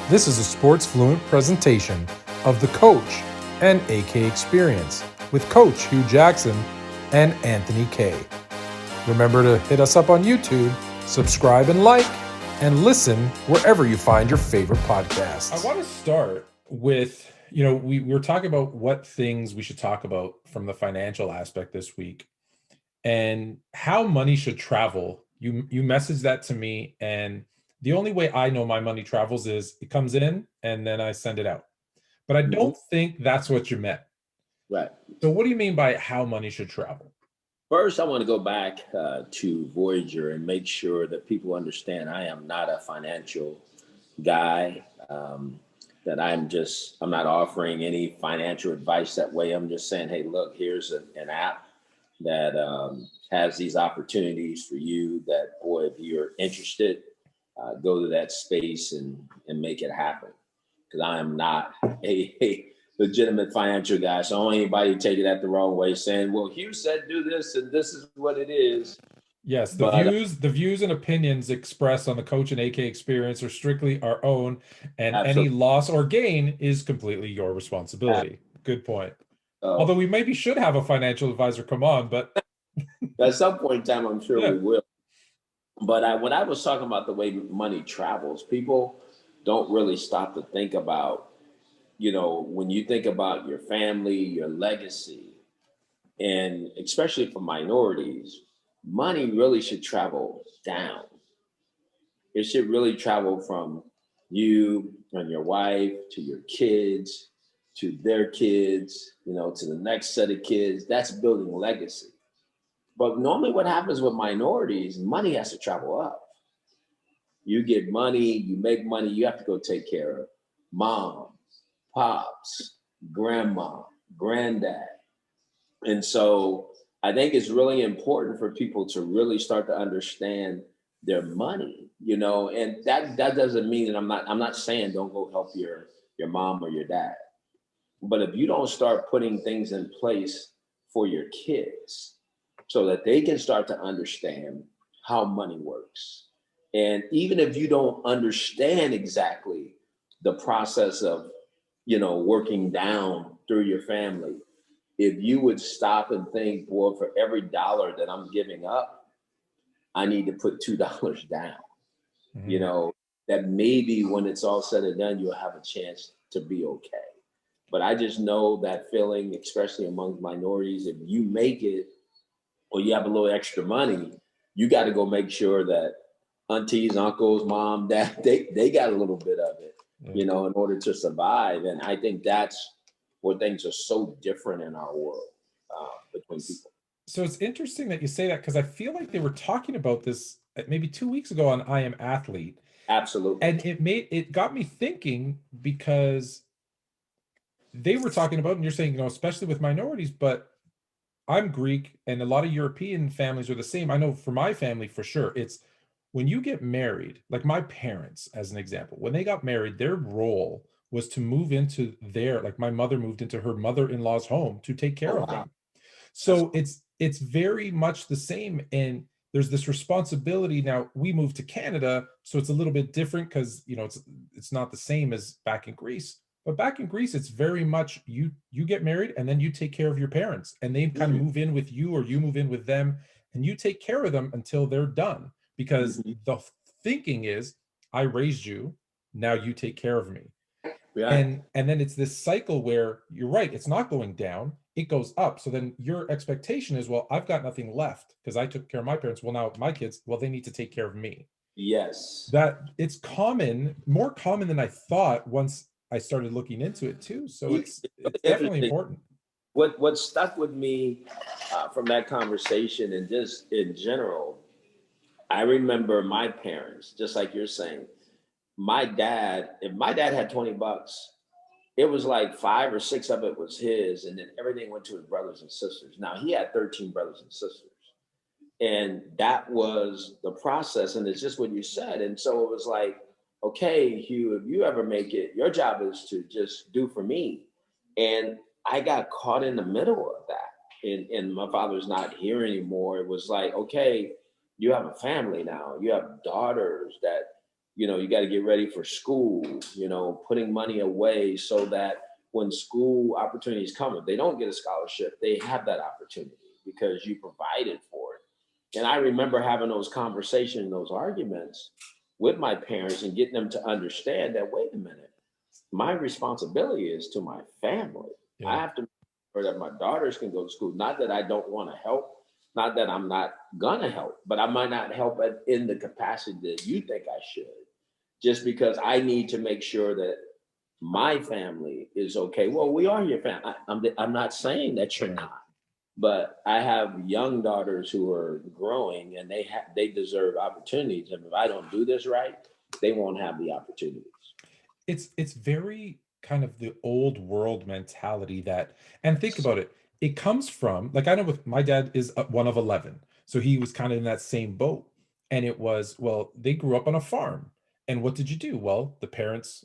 This is a Sports Fluent presentation of the Coach and AK Experience with Coach Hugh Jackson and Anthony K. Remember to hit us up on YouTube, subscribe and like, and listen wherever you find your favorite podcasts. I want to start with, we were talking about what things we should talk about from the financial aspect this week and how money should travel. You messaged that to me, and the only way I know my money travels is it comes in and then I send it out. But I don't think that's what you meant. Right. So what do you mean by how money should travel? First, I want to go back to Voyager and make sure that people understand I am not a financial guy, that I'm not offering any financial advice that way. I'm just saying, hey, look, here's an app that has these opportunities for you that, boy, if you're interested, go to that space and make it happen. Because I am not a legitimate financial guy. So I don't want anybody take it that the wrong way, saying, well, Hugh said do this and this is what it is. Yes, the views and opinions expressed on the Coach and AK Experience are strictly our own, and absolutely. Any loss or gain is completely your responsibility. Good point. Although we maybe should have a financial advisor come on, but at some point in time, I'm sure we will. But when I was talking about the way money travels, people don't really stop to think about, when you think about your family, your legacy, and especially for minorities, money really should travel down. It should really travel from you and your wife to your kids, to their kids, to the next set of kids. That's building legacy. But normally what happens with minorities, money has to travel up. You get money, you make money, you have to go take care of mom, pops, grandma, granddad. And so I think it's really important for people to really start to understand their money, and that doesn't mean that I'm not saying don't go help your mom or your dad. But if you don't start putting things in place for your kids so that they can start to understand how money works, and even if you don't understand exactly the process of, working down through your family, if you would stop and think, well, for every dollar that I'm giving up, I need to put $2 down, that maybe when it's all said and done, you'll have a chance to be okay. But I just know that feeling, especially among minorities, if you make it or you have a little extra money, you got to go make sure that aunties, uncles, mom, dad, they got a little bit of it, in order to survive. And I think that's where things are so different in our world between people. So it's interesting that you say that, because I feel like they were talking about this maybe 2 weeks ago on I Am Athlete. Absolutely. And it got me thinking, because they were talking about, and you're saying, especially with minorities, but I'm Greek and a lot of European families are the same. I know for my family, for sure, it's when you get married, like my parents, as an example, when they got married, their role was to move into like my mother moved into her mother-in-law's home to take care of them. So it's very much the same. And there's this responsibility. Now we moved to Canada, so it's a little bit different because, it's not the same as back in Greece. But back in Greece, it's very much you get married and then you take care of your parents, and they kind of move in with you, or you move in with them, and you take care of them until they're done. Because the thinking is, I raised you, now you take care of me. Yeah. And then it's this cycle where you're right, it's not going down, it goes up. So then your expectation is, well, I've got nothing left because I took care of my parents. Well, now my kids, well, they need to take care of me. Yes. That it's more common than I thought once I started looking into it too. So it's definitely important. What stuck with me from that conversation, and just in general, I remember my parents, just like you're saying, if my dad had $20, it was like 5 or 6 of it was his, and then everything went to his brothers and sisters. Now he had 13 brothers and sisters, and that was the process. And it's just what you said. And so it was like, okay, Hugh, if you ever make it, your job is to just do for me. And I got caught in the middle of that. And my father's not here anymore. It was like, okay, you have a family now. You have daughters that, you got to get ready for school, putting money away so that when school opportunities come, if they don't get a scholarship, they have that opportunity because you provided for it. And I remember having those conversations, those arguments with my parents and getting them to understand that, wait a minute, my responsibility is to my family. I Yeah. have to make sure that my daughters can go to school. Not that I don't want to help, not that I'm not gonna help, but I might not help in the capacity that you think I should, just because I need to make sure that my family is okay. Well, we are your family. I'm not saying that you're not, but I have young daughters who are growing, and they deserve opportunities. And if I don't do this right, they won't have the opportunities. It's very kind of the old world mentality that, and think about it, it comes from, like, I know with my dad is one of 11, so he was kind of in that same boat. And it was, well, they grew up on a farm, and what did you do? Well, the parents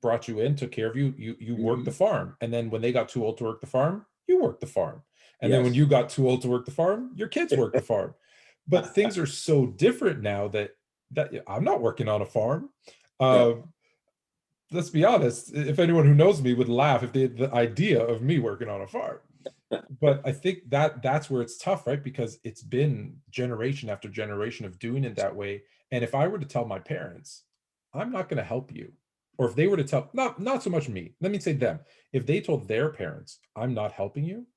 brought you in, took care of you, you worked the Mhm. farm, and then when they got too old to work the farm, you worked the farm, and then when Yes. you got too old to work the farm, your kids worked the farm. But things are so different now that I'm not working on a farm. Yeah. um, let's be honest, if anyone who knows me would laugh if they had the idea of me working on a farm. But I think that's where it's tough, right? Because it's been generation after generation of doing it that way. And if I were to tell my parents, I'm not going to help you, or if they were to tell, not so much me, let me say them, if they told their parents, I'm not helping you,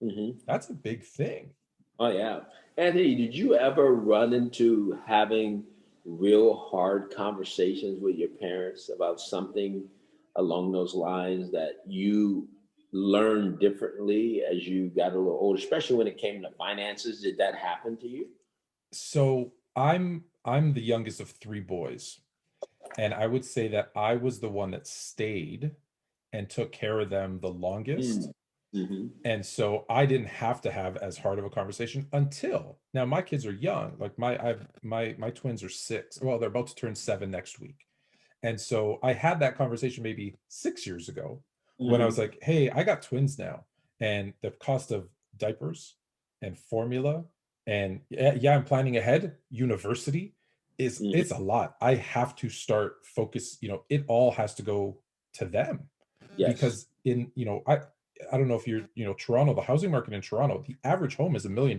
Hmm. that's a big thing. Oh yeah. Anthony, did you ever run into having real hard conversations with your parents about something along those lines that you learned differently as you got a little older, especially when it came to finances? Did that happen to you? So I'm the youngest of three boys, and I would say that I was the one that stayed and took care of them the longest. Mm-hmm. And so I didn't have to have as hard of a conversation until now. My kids are young. Like my twins are 6. Well, they're about to turn 7 next week. And so I had that conversation maybe 6 years ago when I was Mm-hmm. like, hey, I got twins now. And the cost of diapers and formula, and yeah, I'm planning ahead. University is, Hmm. it's a lot. I have to start focus, it all has to go to them. Yes. Because I don't know if you're, Toronto, the housing market in Toronto, the average home is $1 million.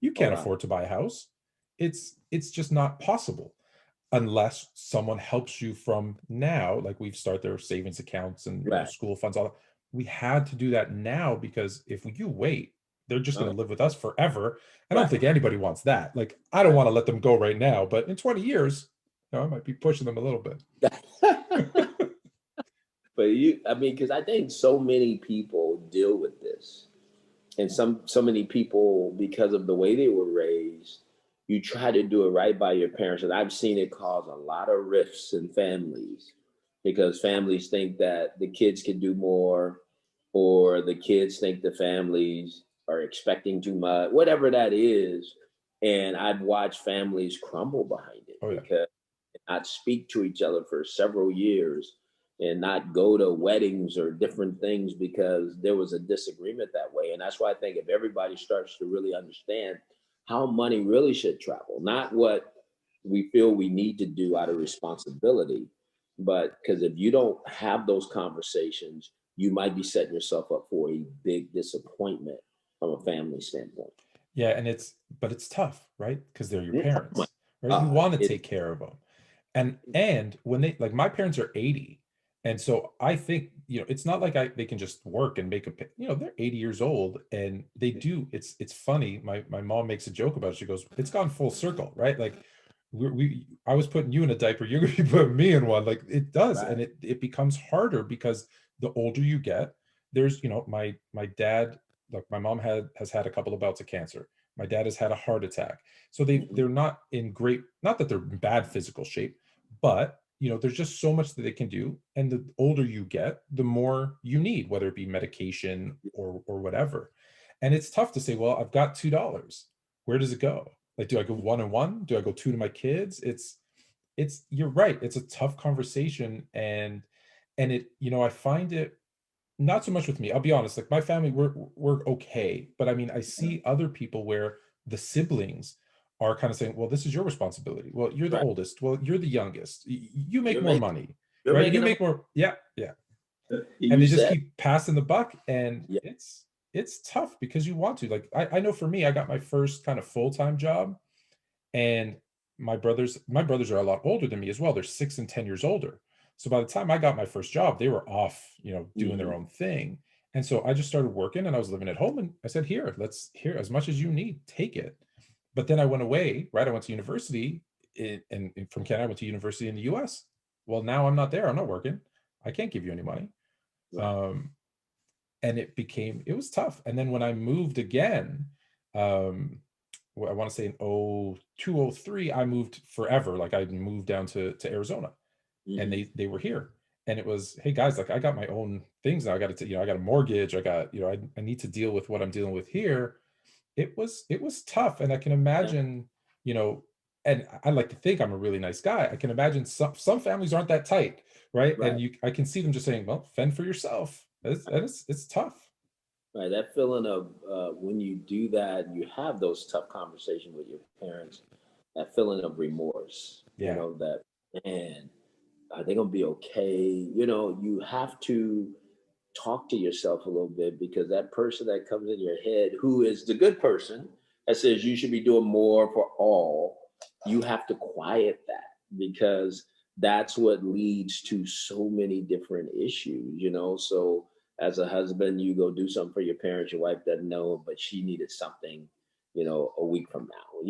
You Oh can't wow. afford to buy a house. It's just not possible unless someone helps you from now. Like, we've started their savings accounts and Right. school funds, all that. We had to do that now, because if you wait, they're just going Oh, to live with us forever. I don't right. think anybody wants that. Like, I don't Right. want to let them go right now, but in 20 years, I might be pushing them a little bit. But I mean, because I think so many people deal with this, and so many people, because of the way they were raised, you try to do it right by your parents, and I've seen it cause a lot of rifts in families because families think that the kids can do more, or the kids think the families are expecting too much, whatever that is. And I've watched families crumble behind it Oh yeah. because not speak to each other for several years and not go to weddings or different things because there was a disagreement that way. And that's why I think if everybody starts to really understand how money really should travel, not what we feel we need to do out of responsibility, but because if you don't have those conversations, you might be setting yourself up for a big disappointment from a family standpoint. Yeah, and it's tough, right? Because they're your Yeah. Oh my parents, right? You God. want to take care of them. And when they, like, my parents are 80. And so I think, it's not like they can just work and make they're 80 years old, and they do. It's funny. My mom makes a joke about it. She goes, it's gone full circle, right? Like, I was putting you in a diaper, you're gonna be putting me in one. Like, it does. Right. And it becomes harder because the older you get, there's, my dad, like, my mom has had a couple of bouts of cancer. My dad has had a heart attack. So Mhm. they're not in great, not that they're in bad physical shape, but there's just so much that they can do. And the older you get, the more you need, whether it be medication or whatever. And it's tough to say, well, I've got $2. Where does it go? Like, do I go one and one? Do I go two to my kids? It's you're right. It's a tough conversation. And I find it not so much with me. I'll be honest, like, my family, we're okay. But I mean, I see other people where the siblings are kind of saying, well, this is your responsibility. Well, you're the Right. oldest. Well, you're the youngest. You make You're more making money, you're right? You making make more. Yeah, yeah. And you they just said, keep passing the buck, and yeah. it's tough because you want to. Like I know for me, I got my first kind of full-time job, and my brothers are a lot older than me as well. They're 6 and 10 years older. So by the time I got my first job, they were off, doing their Mhm. own thing. And so I just started working, and I was living at home, and I said, here, as much as you need, take it. But then I went away, right? I went to university and from Canada, I went to university in the US. Well, now I'm not there. I'm not working. I can't give you any money. Right. Um, and it was tough. And then when I moved again, um, I want to say in 0203, I moved forever. Like I moved down to Arizona, and Mhm. they were here. And it was, hey guys, like I got my own things now. I got to, I got a mortgage. I got, I need to deal with what I'm dealing with here. It was tough. And I can Yeah. imagine, you know, and I like to think I'm a really nice guy. I can imagine some families aren't that tight, right? Right. And I can see them just saying, well, fend for yourself. It's tough. Right. That feeling of when you do that, you have those tough conversations with your parents. That feeling of remorse. Yeah. That, man, are they gonna be okay? You have to talk to yourself a little bit, because that person that comes in your head, who is the good person that says you should be doing more for all, you have to quiet that, because that's what leads to so many different issues. So as a husband, you go do something for your parents, your wife doesn't know, but she needed something, a week from now,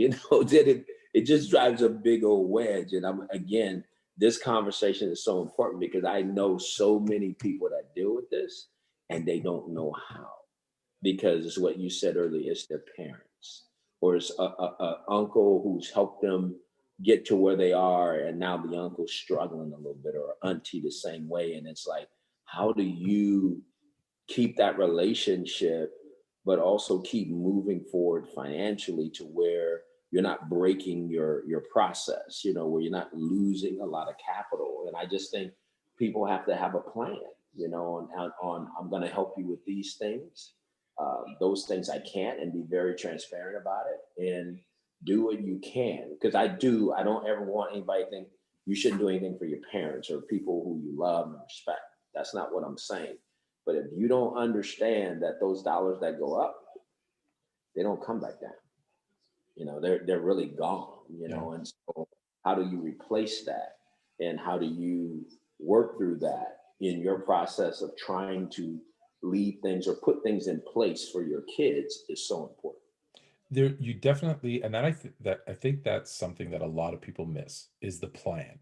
then it just drives a big old wedge. And I'm, again, this conversation is so important, because I know so many people that deal with this and they don't know how, because it's what you said earlier, it's their parents, or it's a uncle who's helped them get to where they are, and now the uncle's struggling a little bit, or auntie the same way. And it's like, how do you keep that relationship, but also keep moving forward financially, to where you're not breaking your process, where you're not losing a lot of capital? And I just think people have to have a plan, on I'm going to help you with these things, those things I can't, and be very transparent about it, and do what you can. Because I don't ever want anybody to think you shouldn't do anything for your parents or people who you love and respect. That's not what I'm saying. But if you don't understand that those dollars that go up, they don't come back down. They're really gone. Yeah. And so how do you replace that? And how do you work through that in your process of trying to lead things or put things in place for your kids is so important. There, you definitely, and I think that's something that a lot of people miss, is the plan,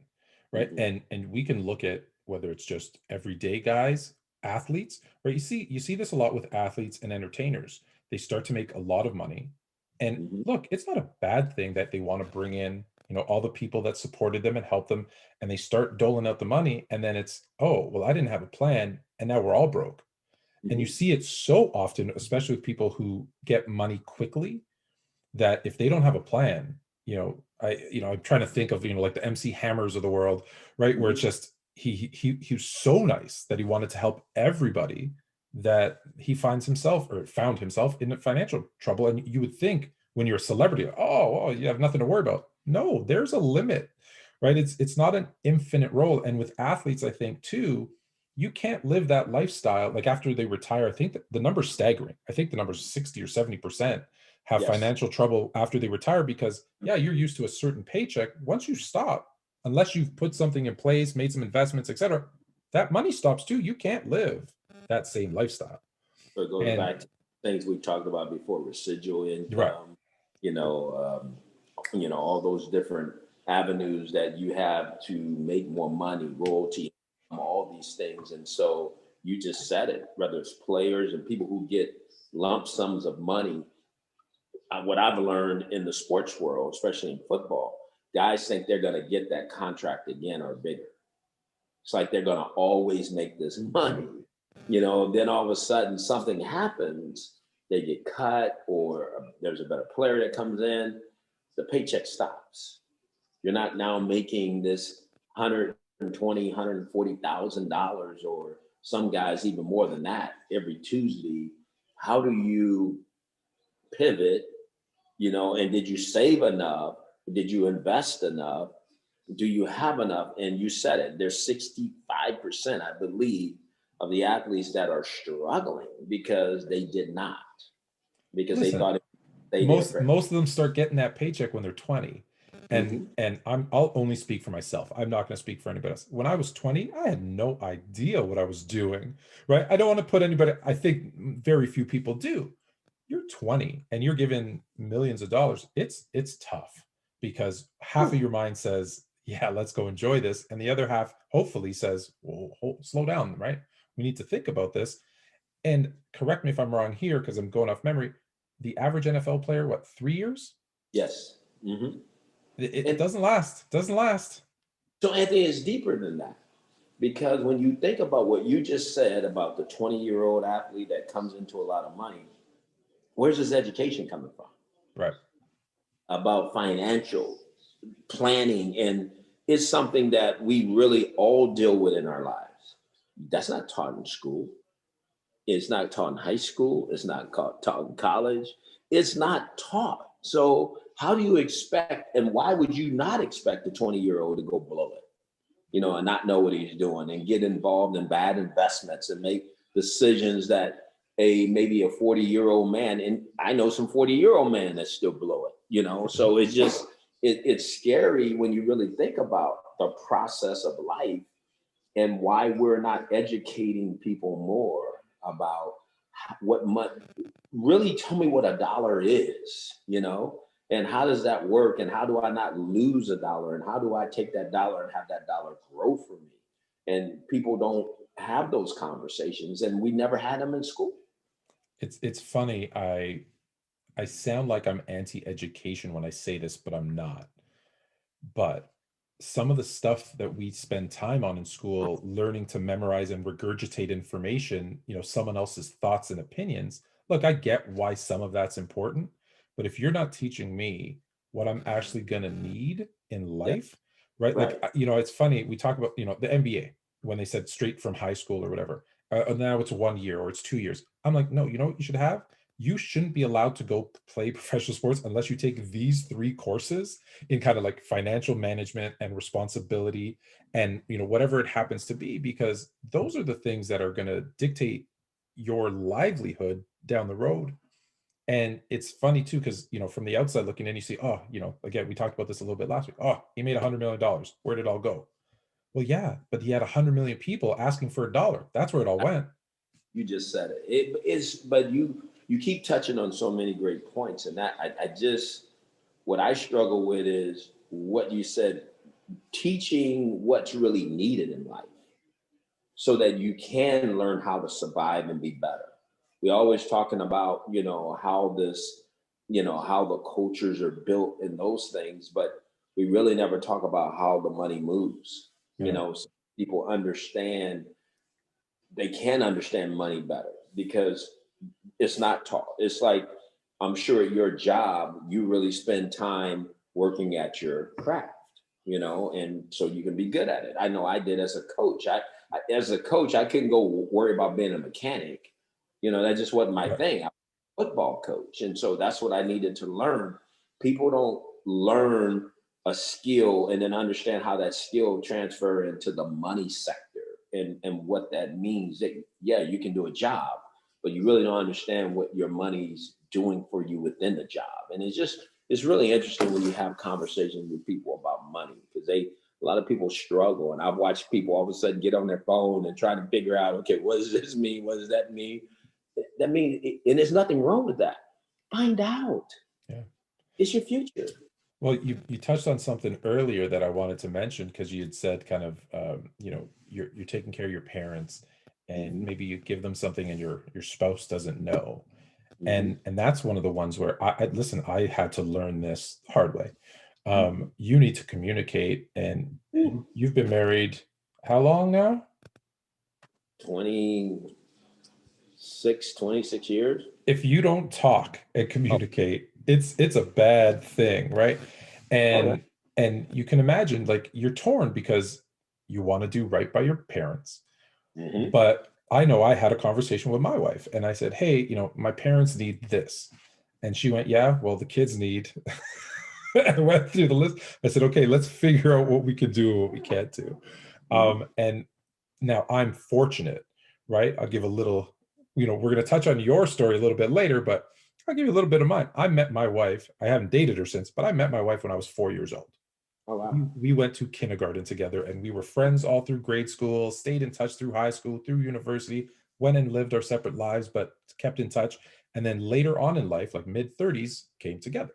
right? Mm-hmm. And we can look at whether it's just everyday guys, athletes, right? You see this a lot with athletes and entertainers. They start to make a lot of money, and Mm-hmm. look, it's not a bad thing that they want to bring in, all the people that supported them and helped them, and they start doling out the money, and then it's, oh, well, I didn't have a plan, and now we're all broke. And you Mm-hmm. see it so often, especially with people who get money quickly, that if they don't have a plan, I'm trying to think of, like the MC Hammers of the world, right? Where it's Mm-hmm. just he was so nice that he wanted to help everybody, that he found himself in financial trouble. And you would think, when you're a celebrity, oh, you have nothing to worry about. No, there's a limit, right? It's not an infinite role. And with athletes, I think too, you can't live that lifestyle like after they retire. I think that the number's staggering. I think the number's 60 or 70% have Yes. financial trouble after they retire, because yeah, you're used to a certain paycheck. Once you stop, unless you've put something in place, made some investments, etc., that money stops too. You can't live that same lifestyle. So it goes And back to things we talked about before: residual right. income, all those different avenues that you have to make more money, royalty, all these things. And so you just said it, whether it's players and people who get lump sums of money. What I've learned in the sports world, especially in football, guys think they're going to get that contract again or bigger. It's like they're going to always make this money. Then all of a sudden something happens, they get cut, or there's a better player that comes in, the paycheck stops. You're not now making this 120, $140,000, or some guys even more than that every Tuesday. How do you pivot, And did you save enough? Did you invest enough? Do you have enough? And you said it, there's 65%, I believe, of the athletes that are struggling because they did not, because they Listen, thought it stay there most forever. most of them start getting that paycheck when they're 20. And Hmm. I'll only speak for myself. I'm not going to speak for anybody else. When I was 20, I had no idea what I was doing, right? I don't want to put anybody, I think very few people do. You're 20 and you're given millions of dollars. It's tough because half of your mind says, yeah, let's go enjoy this, and the other half hopefully says, well, slow down, right? We need to think about this. And correct me if I'm wrong here because I'm going off memory. The average NFL player, what, 3 years? Yes. Hmm. It And doesn't last. Doesn't last. so, Anthony, it's deeper than that. Because when you think about what you just said about the 20-year-old athlete that comes into a lot of money, where's his education coming from? Right. About financial planning. And it's something that we really all deal with in our lives. That's not taught in school. It's not taught in high school. It's not taught in college. It's not taught. So, how do you expect, and why would you not expect a 20-year-old to go blow it? And not know what he's doing and get involved in bad investments and make decisions that a maybe a 40-year-old man, and I know some 40-year-old man that still blow it. So it's just it's scary when you really think about the process of life and why we're not educating people more about what money really. Tell me what a dollar is, and how does that work, and how do I not lose a dollar, and how do I take that dollar and have that dollar grow for me? And people don't have those conversations, and we never had them in school. It's funny. I sound like I'm anti-education when I say this, but I'm not. But some of the stuff that we spend time on in school, learning to memorize and regurgitate information, someone else's thoughts and opinions. Look, I get why some of that's important, but if you're not teaching me what I'm actually going to need in Yeah, life, right? Like, right. it's funny. We talk about, the NBA when they said straight from high school or whatever. Now it's 1 year or it's 2 years. I'm like, no, you know what you should have? You shouldn't be allowed to go play professional sports unless you take these three courses in kind of like financial management and responsibility and whatever it happens to be, because those are the things that are going to dictate your livelihood down the road. And it's funny too because from the outside looking in, you see, oh, again, we talked about this a little bit last week. Oh, he made $100 million. Where did it all go? Well, yeah, but he had 100 million people asking for $1. That's where it all went. You just said it. It is, but you keep touching on so many great points, and that I just what I struggle with is what you said, teaching what's really needed in life so that you can learn how to survive and be better. We always talking about, how how the cultures are built and those things, but we really never talk about how the money moves. Yeah. So people understand, they can understand money better because it's not taught. It's like, I'm sure at your job, you really spend time working at your craft, and so you can be good at it. I know I did as a coach. As a coach, I couldn't go worry about being a mechanic. That just wasn't my Right. thing. I was a football coach. And so that's what I needed to learn. People don't learn a skill and then understand how that skill transfer into the money sector and what that means. That, yeah, you can do a job, but you really don't understand what your money's doing for you within the job. And it's really interesting when you have conversations with people about money because a lot of people struggle. And I've watched people all of a sudden get on their phone and try to figure out, okay, what does this mean? What does that mean? That means, and there's nothing wrong with that. Find out. Yeah. It's your future. Well, you touched on something earlier that I wanted to mention because you had said kind of you're taking care of your parents and Mm-hmm. maybe you give them something and your spouse doesn't know. Mm-hmm. And that's one of the ones where I listen, I had to learn this the hard way. Mm-hmm. You need to communicate, and you've been married how long now? 26 years. If you don't talk and Oh, communicate, it's a bad thing, right? okay. And you can imagine like you're torn because you want to do right by your parents. Mm-hmm. But I know I had a conversation with my wife and I said, hey, my parents need this. And she went, yeah, well, the kids need. I went through the list. I said, okay, let's figure out what we can do and what we can't do. And now I'm fortunate, right? I'll give a little, we're going to touch on your story a little bit later, but I'll give you a little bit of mine. I met my wife. I haven't dated her since, but I met my wife when I was 4 years old. Oh, wow. We went to kindergarten together, and we were friends all through grade school, stayed in touch through high school, through university, went and lived our separate lives, but kept in touch. And then later on in life, like mid 30s, came together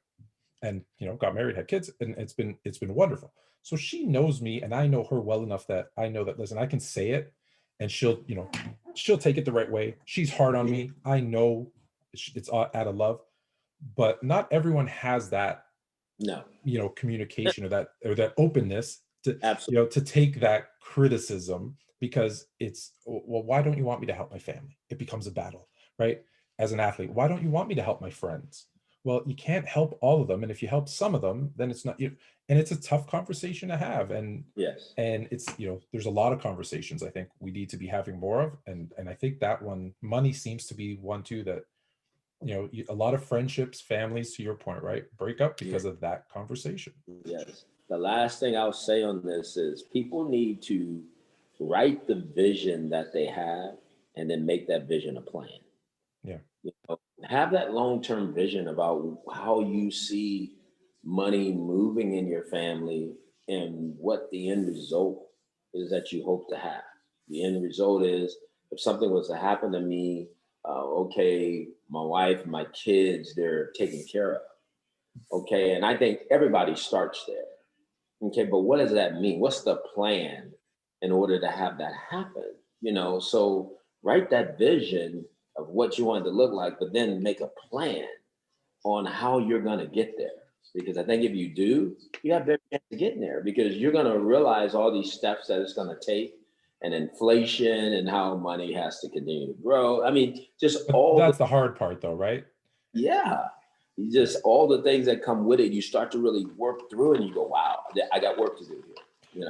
and, got married, had kids, and it's been wonderful. So she knows me and I know her well enough that I know that, listen, I can say it and she'll take it the right way. She's hard on me. I know it's out of love, but not everyone has that, No. communication or that openness to, Absolutely. to take that criticism, because it's, well, why don't you want me to help my family? It becomes a battle, right? As an athlete, why don't you want me to help my friends? Well, you can't help all of them, and if you help some of them, then it's not you. And it's a tough conversation to have, and Yes. it's, there's a lot of conversations I think we need to be having more of, and I think that one, money seems to be one too, that a lot of friendships, families, to your point, right, break up Yeah. because of that conversation. Yes. The last thing I'll say on this is people need to write the vision that they have and then make that vision a plan. Yeah. Have that long-term vision about how you see money moving in your family and what the end result is that you hope to have. The end result is, if something was to happen to me, okay, my wife, my kids, they're taken care of. Okay, and I think everybody starts there. Okay, but what does that mean? What's the plan in order to have that happen? So write that vision of what you want it to look like, but then make a plan on how you're going to get there. Because I think if you do, you have better chance of getting there, because you're going to realize all these steps that it's going to take, and inflation, and how money has to continue to grow. I mean, just But all the, that's the hard part though, right? yeah, just all the things that come with it. You start to really work through, and you go, wow, I got work to do here.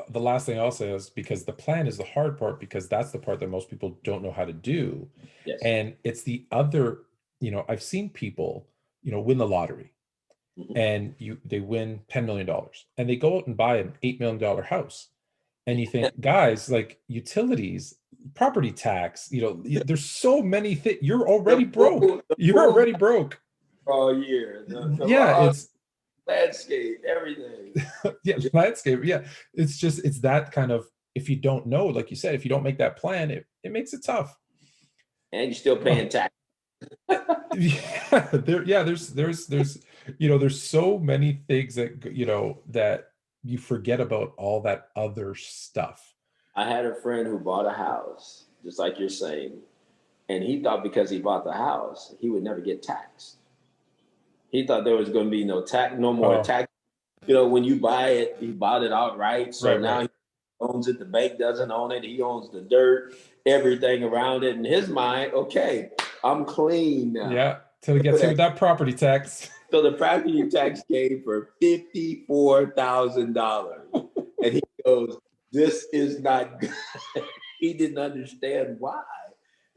The last thing I'll say is, because the plan is the hard part, because that's the part that most people don't know how to do. Yes. And it's the other, I've seen people, win the lottery, Mhm. and they win $10 million and they go out and buy an $8 million house. And you think, guys, like utilities, property tax, there's so many things. You're already broke. The You're food already broke. all year, the Yeah, lawn, it's landscape, everything. yeah, landscape. Yeah, it's that kind of, if you don't know, like you said, if you don't make that plan, it makes it tough. And you're still Oh, paying tax. yeah, there's so many things that, that you forget about all that other stuff. I had a friend who bought a house, just like you're saying, and he thought because he bought the house, he would never get taxed. He thought there was going to be no tax, no more Oh, tax. When you buy it, he bought it outright. So right, now right. he owns it. The bank doesn't own it. He owns the dirt, everything around it. In his mind, okay, I'm clean now. Yeah, till it gets hit with that property tax. So the property tax came for $54,000. And he goes, this is not good. He didn't understand why,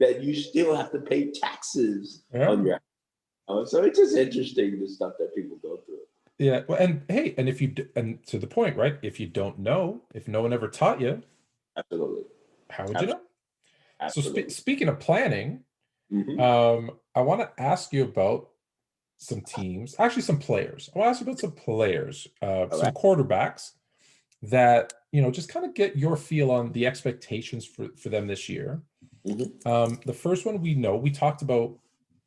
that you still have to pay taxes Yeah. on your house. So it's just interesting, the stuff that people go through. Yeah. Well, and hey, and and to the point, right? If you don't know, if no one ever taught you, Absolutely. how would you know? So Absolutely. speaking of planning, Mm-hmm. I want to ask you about some teams, actually some players. I want to ask you about some players, All some right. quarterbacks that, just kind of get your feel on the expectations for them this year. Mm-hmm. The first one, we talked about,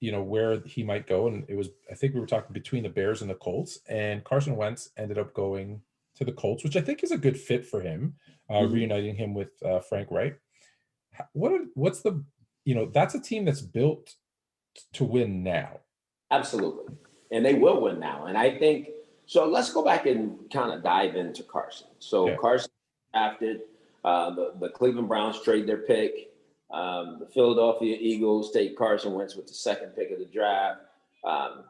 where he might go, and I think we were talking between the Bears and the Colts, and Carson Wentz ended up going to the Colts, which I think is a good fit for him, Mm-hmm. reuniting him with Frank Wright. What's the, that's a team that's built to win now. Absolutely. And they will win now. And I think so. Let's go back and kind of dive into Carson. So Okay. Carson drafted, the Cleveland Browns trade their pick. The Philadelphia Eagles take Carson Wentz with the second pick of the draft.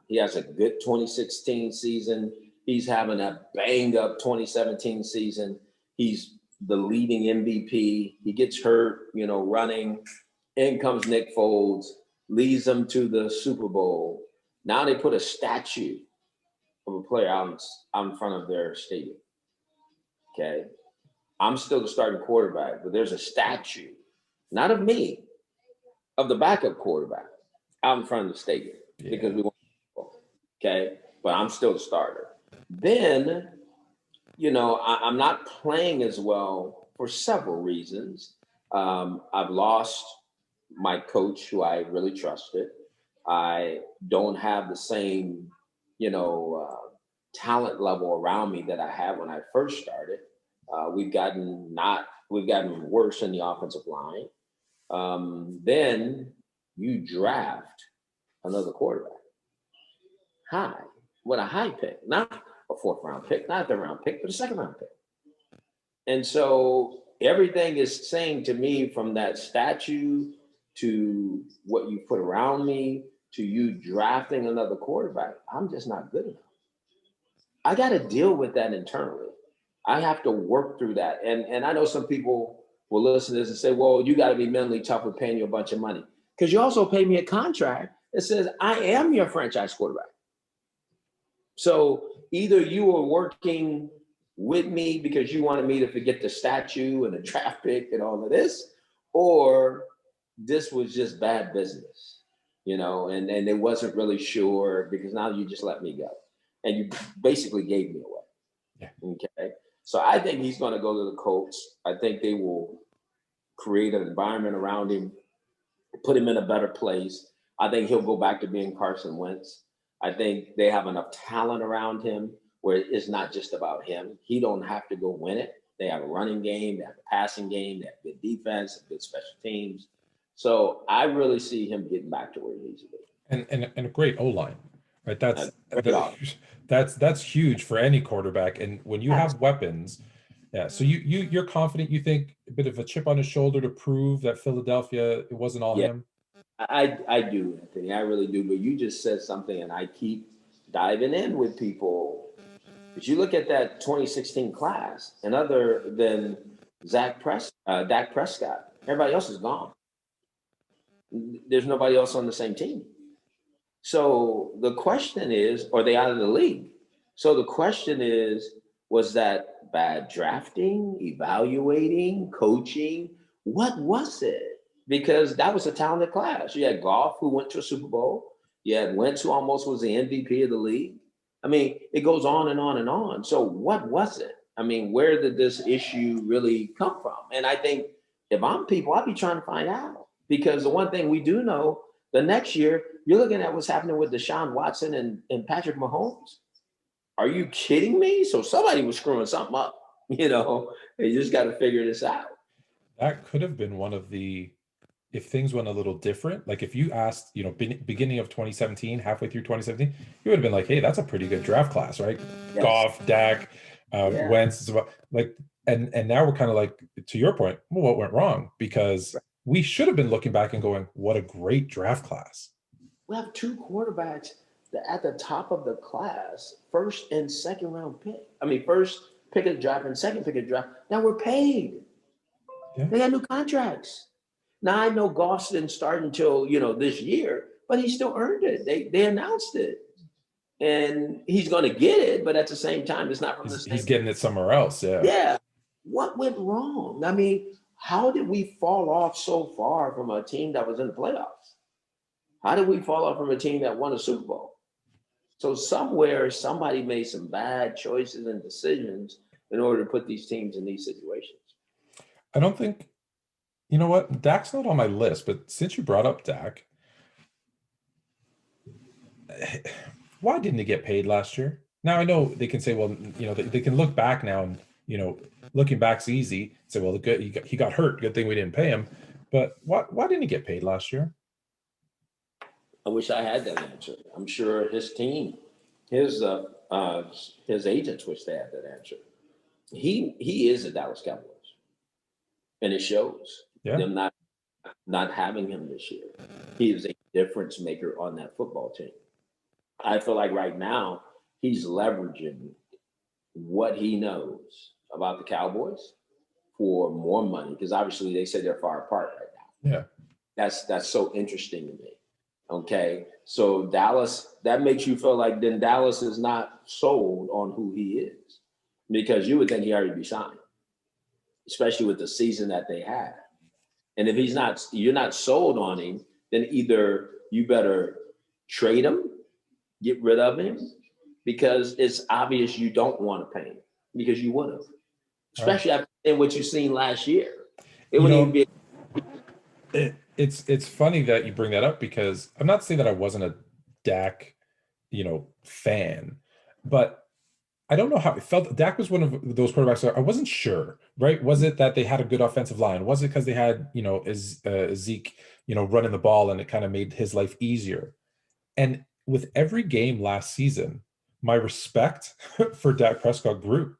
He has a good 2016 season. He's having a banged up 2017 season. He's the leading MVP. He gets hurt, running. In comes Nick Foles, leads them to the Super Bowl. Now they put a statue of a player out in front of their stadium. Okay. I'm still the starting quarterback, but there's a statue, not of me, of the backup quarterback out in front of the stadium because we want. Okay. But I'm still the starter. Then, I'm not playing as well for several reasons. I've lost my coach who I really trusted. I don't have the same, talent level around me that I had when I first started. We've gotten worse in the offensive line. Then you draft another quarterback. With a high pick, not a fourth round pick, not a third round pick, but a second round pick. And so everything is saying to me, from that statue to what you put around me to you drafting another quarterback, I'm just not good enough. I got to deal with that internally. I have to work through that. And I know some people will listen to this and say, well, you got to be mentally tough with paying you a bunch of money, because you also pay me a contract that says I am your franchise quarterback. So either you were working with me because you wanted me to forget the statue and the draft pick and all of this, or this was just bad business, and it wasn't really sure, because now you just let me go and you basically gave me away. Yeah. Okay. So I think he's going to go to the Colts. I think they will create an environment around him, put him in a better place. I think he'll go back to being Carson Wentz. I think they have enough talent around him where it's not just about him. He don't have to go win it. They have a running game, they have a passing game, they have good defense, good special teams. So I really see him getting back to where he needs to be. And a great O-line, right? That's huge for any quarterback. And when you have weapons, so you're confident. You think a bit of a chip on his shoulder to prove that Philadelphia, it wasn't all him. I do, Anthony. I really do. But you just said something, and I keep diving in with people. But you look at that 2016 class, and other than Dak Prescott, everybody else is gone. There's nobody else on the same team. So the question is, are they out of the league? So the question is, was that bad drafting, evaluating, coaching? What was it? Because that was a talented class. You had Goff, who went to a Super Bowl. You had Wentz, who almost was the MVP of the league. I mean, it goes on and on and on. So what was it? I mean, where did this issue really come from? And I think if I'm people, I'd be trying to find out. Because the one thing we do know, the next year, you're looking at what's happening with Deshaun Watson and Patrick Mahomes. Are you kidding me? So somebody was screwing something up. You just got to figure this out. That could have been one of the, if things went a little different, like if you asked, beginning of 2017, halfway through 2017, you would have been like, hey, that's a pretty good draft class, right? Yes. Goff, Dak, Wentz, and now we're kind of like, to your point, well, what went wrong? Because we should have been looking back and going, what a great draft class. We have two quarterbacks that at the top of the class, first and second round pick. I mean, first pick of the draft and second pick of the draft, that were paid. Yeah. They had new contracts. Now, I know Goss didn't start until, this year, but he still earned it. They announced it. And he's going to get it, but at the same time, it's not from the same. He's getting it somewhere else, yeah. Yeah. What went wrong? I mean, how did we fall off so far from a team that was in the playoffs? How did we fall off from a team that won a Super Bowl? So somewhere, somebody made some bad choices and decisions in order to put these teams in these situations. I don't think, you know what? Dak's not on my list, but since you brought up Dak, why didn't he get paid last year? Now I know they can say, well, they can look back now and, looking back's easy. Say, well, he got hurt. Good thing we didn't pay him. But why didn't he get paid last year? I wish I had that answer. I'm sure his team, his agents wish they had that answer. He is a Dallas Cowboys, and it shows. Yeah. Them not having him this year. He is a difference maker on that football team. I feel like right now he's leveraging what he knows about the Cowboys for more money, because obviously they say they're far apart right now. Yeah, that's so interesting to me. Okay. So Dallas, that makes you feel like then Dallas is not sold on who he is, because you would think he already be signed, especially with the season that they had. And if you're not sold on him, then either you better trade him, get rid of him, because it's obvious you don't want to pay him, because you would have, Right. especially after what you've seen last year. It You wouldn't even know, be. it's funny that you bring that up, because I'm not saying that I wasn't a Dak, fan, but I don't know how it felt. Dak was one of those quarterbacks that I wasn't sure, right? Was it that they had a good offensive line? Was it because they had, Zeke, running the ball, and it kind of made his life easier? And with every game last season, my respect for Dak Prescott grew.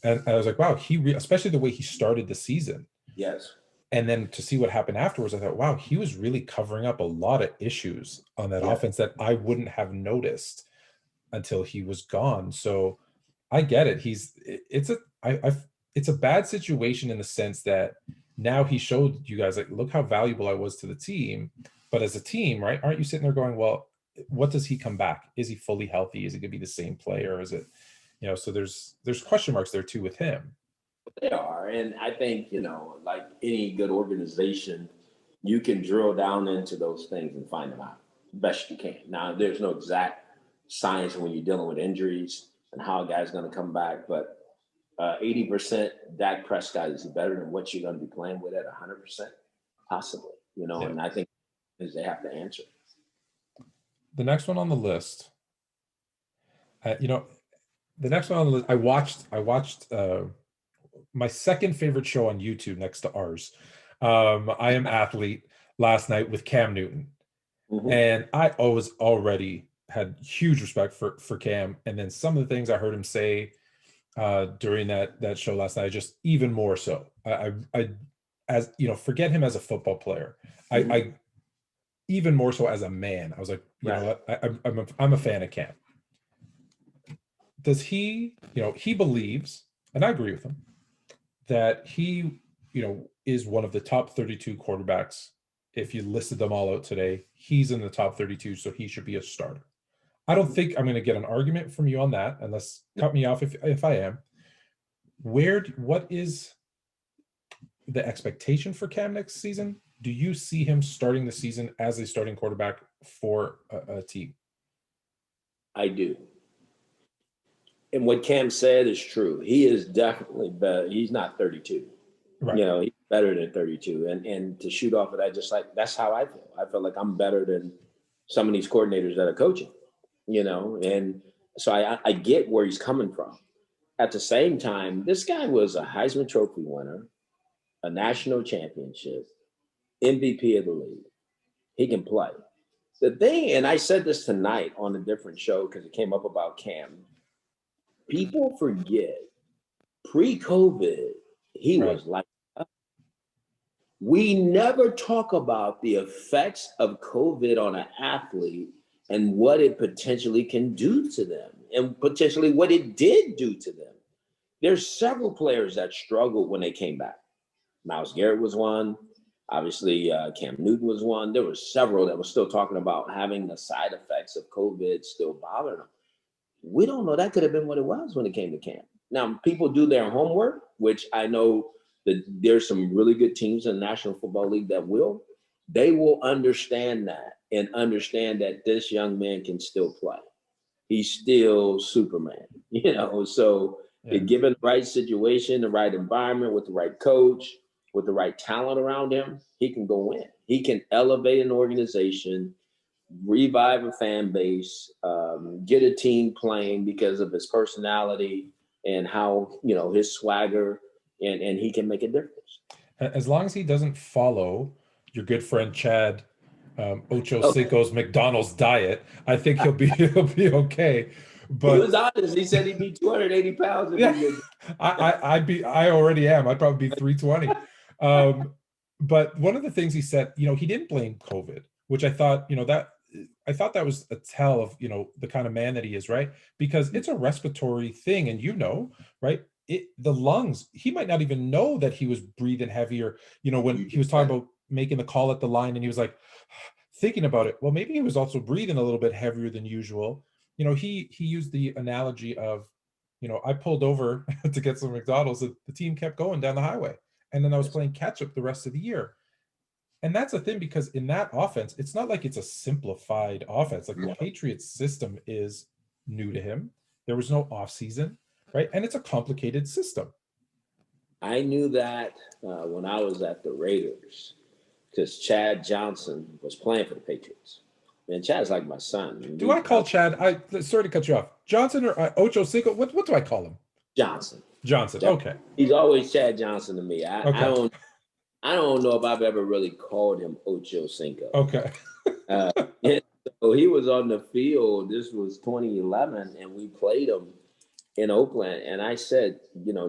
And I was like, wow, especially the way he started the season. Yes. And then to see what happened afterwards, I thought, wow, he was really covering up a lot of issues on that Yeah. offense that I wouldn't have noticed until he was gone. So I get it. It's a bad situation in the sense that now he showed you guys, like, look how valuable I was to the team. But as a team, right, aren't you sitting there going, well, what does he come back? Is he fully healthy? Is he going to be the same player? Is it, so there's question marks there too with him. They are. And I think, like any good organization, you can drill down into those things and find them out best you can. Now, there's no exact science when you're dealing with injuries and how a guy's going to come back, but 80% Dak Prescott is better than what you're going to be playing with at 100%, possibly, Yeah. and I think is they have to answer. The next one on the list, uh, you know, the next one on the list, I watched my second favorite show on YouTube next to ours. I Am Athlete last night with Cam Newton. Mm-hmm. And I always already had huge respect for Cam. And then some of the things I heard him say during that show last night, just even more so. I as forget him as a football player. Mm-hmm. I even more so as a man. I was like, you Right. know what? I'm a fan of Cam. Does he, he believes, and I agree with him, that he, is one of the top 32 quarterbacks. If you listed them all out today, he's in the top 32, so he should be a starter. I don't think I'm going to get an argument from you on that, unless cut me off if I am. What is the expectation for Cam next season? Do you see him starting the season as a starting quarterback for a team? I do. And what Cam said is true. He is definitely better. He's not 32. Right. He's better than 32. And to shoot off of that, just like that's how I feel. I feel like I'm better than some of these coordinators that are coaching, and so I get where he's coming from. At the same time, this guy was a Heisman Trophy winner, a national championship, MVP of the league. He can play. The thing, and I said this tonight on a different show because it came up about Cam. People forget pre-COVID, he Right. was like, we never talk about the effects of COVID on an athlete and what it potentially can do to them and potentially what it did do to them. There's several players that struggled when they came back. Myles Garrett was one. Obviously, Cam Newton was one. There were several that were still talking about having the side effects of COVID still bothering them. We don't know. That could have been what it was when it came to Cam. Now, people do their homework, which I know that there's some really good teams in the National Football League that will. They will understand that and understand that this young man can still play. He's still Superman, So given the right situation, the right environment, with the right coach, with the right talent around him, he can go in. He can elevate an organization, revive a fan base, get a team playing because of his personality and how, his swagger, and he can make a difference. As long as he doesn't follow your good friend Chad Ocho Okay. Cinco's McDonald's diet, I think he'll be okay. But he was honest. He said he'd be 280 pounds. Yeah, I already am. I'd probably be 320. But one of the things he said, he didn't blame COVID, which I thought, that was a tell of, the kind of man that he is, right? Because it's a respiratory thing, and right? The lungs, he might not even know that he was breathing heavier, when he was talking about making the call at the line, and he was like, thinking about it, well, maybe he was also breathing a little bit heavier than usual. He used the analogy of, I pulled over to get some McDonald's, and the team kept going down the highway, and then I was playing catch up the rest of the year. And that's the thing, because in that offense, it's not like it's a simplified offense. Like, the Patriots system is new to him. There was no off season, right? And it's a complicated system. I knew that when I was at the Raiders, because Chad Johnson was playing for the Patriots. And Chad's like my son. Do I call Chad? Sorry to cut you off. Johnson or Ocho Cinco? What do I call him? Johnson. Okay. He's always Chad Johnson to me. Okay. I don't know if I've ever really called him Ocho Cinco. Okay. So he was on the field. This was 2011, and we played him in Oakland. And I said,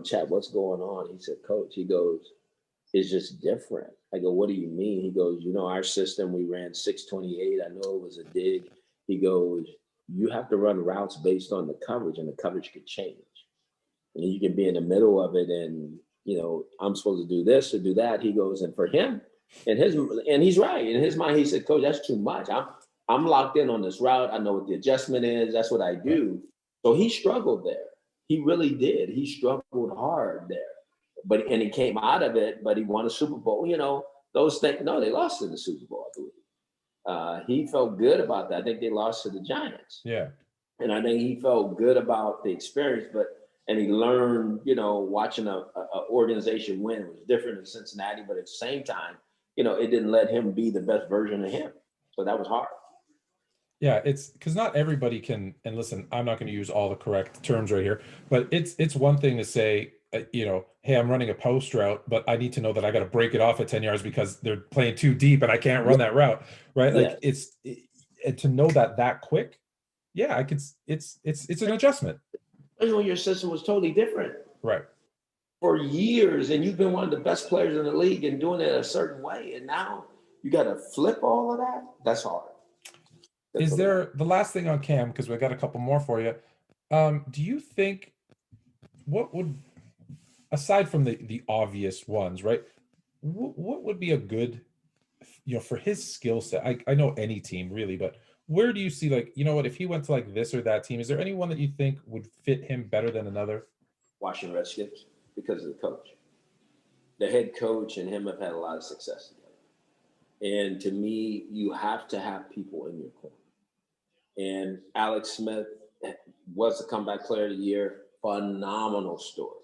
Chad, what's going on? He said, Coach, he goes, it's just different. I go, what do you mean? He goes, our system, we ran 628. I know it was a dig. He goes, you have to run routes based on the coverage, and the coverage could change. And you can be in the middle of it, and I'm supposed to do this or do that. He goes, and for him, and he's right. In his mind, he said, Coach, that's too much. I'm locked in on this route. I know what the adjustment is. That's what I do. So he struggled there. He really did. He struggled hard there. And he came out of it, but he won a Super Bowl. Those things. No, they lost in the Super Bowl, I believe. He felt good about that. I think they lost to the Giants. Yeah. And I think he felt good about the experience, and he learned, watching a organization win. It was different in Cincinnati, but at the same time, it didn't let him be the best version of him. So that was hard. Yeah, it's because not everybody can. And listen, I'm not going to use all the correct terms right here, but it's one thing to say, hey, I'm running a post route, but I need to know that I got to break it off at 10 yards because they're playing too deep and I can't run that route, right? Like, and to know that quick, yeah, it's an adjustment. Especially when your system was totally different. Right. For years, and you've been one of the best players in the league and doing it a certain way, and now you got to flip all of that. That's hard. Is there the last thing on Cam, because we got a couple more for you? Do you think, what would, aside from the obvious ones, right? What would be a good, for his skill set? I know any team really, but where do you see, like, if he went to like this or that team, is there anyone that you think would fit him better than another? Washington Redskins, because of the coach. The head coach and him have had a lot of success together. And to me, you have to have people in your corner. And Alex Smith was the comeback player of the year. Phenomenal story.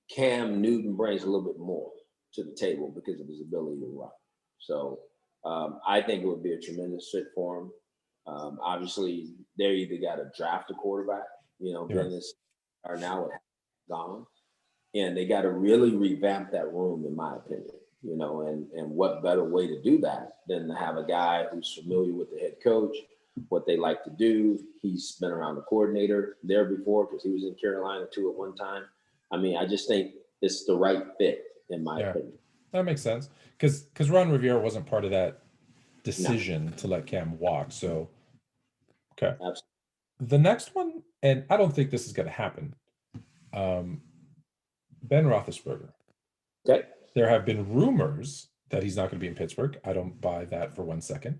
Cam Newton brings a little bit more to the table because of his ability to run. So I think it would be a tremendous fit for him. Obviously, they either got to draft a quarterback, Dennis are now gone, and they got to really revamp that room, in my opinion. And what better way to do that than to have a guy who's familiar with the head coach, what they like to do. He's been around the coordinator there before because he was in Carolina too at one time. I mean, I just think it's the right fit, in my opinion. That makes sense, because Ron Rivera wasn't part of that decision to let Cam walk. So, okay. Absolutely. The next one, and I don't think this is going to happen. Ben Roethlisberger. Okay. There have been rumors that he's not going to be in Pittsburgh. I don't buy that for 1 second.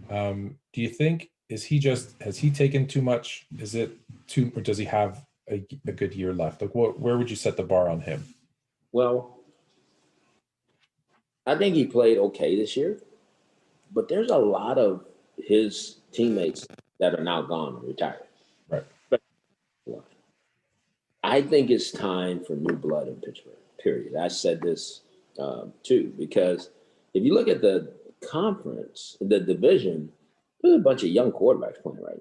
Do you think, has he taken too much? Is it too, or does he have a good year left? Like, where would you set the bar on him? Well, I think he played okay this year, but there's a lot of his teammates that are now gone and retired. Right. I think it's time for new blood in Pittsburgh, period. I said this too, because if you look at the conference, the division, there's a bunch of young quarterbacks playing right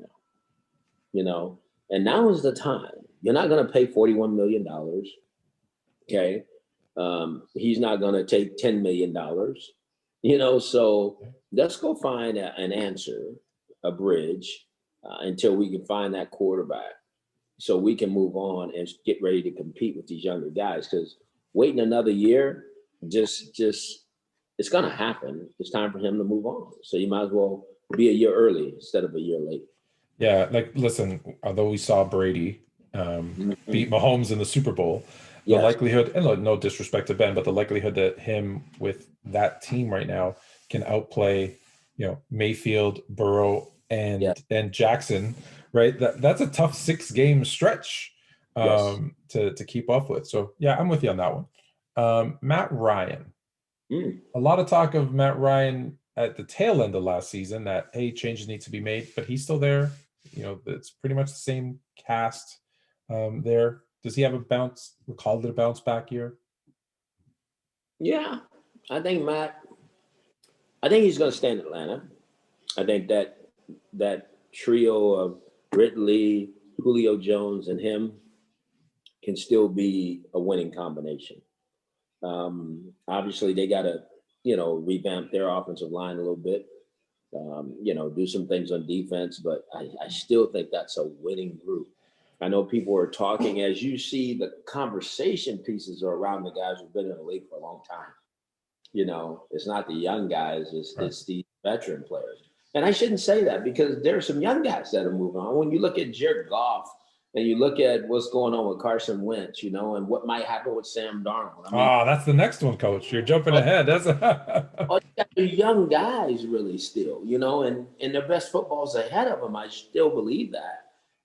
now, and now is the time. You're not going to pay $41 million. Okay. He's not going to take $10 million, so let's go find an answer, a bridge until we can find that quarterback so we can move on and get ready to compete with these younger guys. Because waiting another year, just it's going to happen. It's time for him to move on. So you might as well be a year early instead of a year late. Yeah. Like, listen, although we saw Brady beat Mahomes in the Super Bowl, the likelihood, and no disrespect to Ben, but the likelihood that him with that team right now can outplay Mayfield, Burrow, Yeah. and Jackson, right? That's a tough 6-game stretch Yes. to keep up with. So yeah, I'm with you on that one. Matt Ryan. Mm. A lot of talk of Matt Ryan at the tail end of last season that, hey, changes need to be made, but he's still there. It's pretty much the same cast there. Does he have a bounce? We called it a bounce back year. Yeah. I think he's going to stay in Atlanta. I think that trio of Ridley, Julio Jones, and him can still be a winning combination. Obviously, they got to, revamp their offensive line a little bit, do some things on defense, but I still think that's a winning group. I know people are talking, as you see, the conversation pieces are around the guys who've been in the league for a long time. It's not the young guys, it's the veteran players. And I shouldn't say that because there are some young guys that are moving on. When you look at Jared Goff and you look at what's going on with Carson Wentz, and what might happen with Sam Darnold. I mean, that's the next one, Coach. You're jumping ahead. That's all you got are young guys really still, and their best football's ahead of them. I still believe that.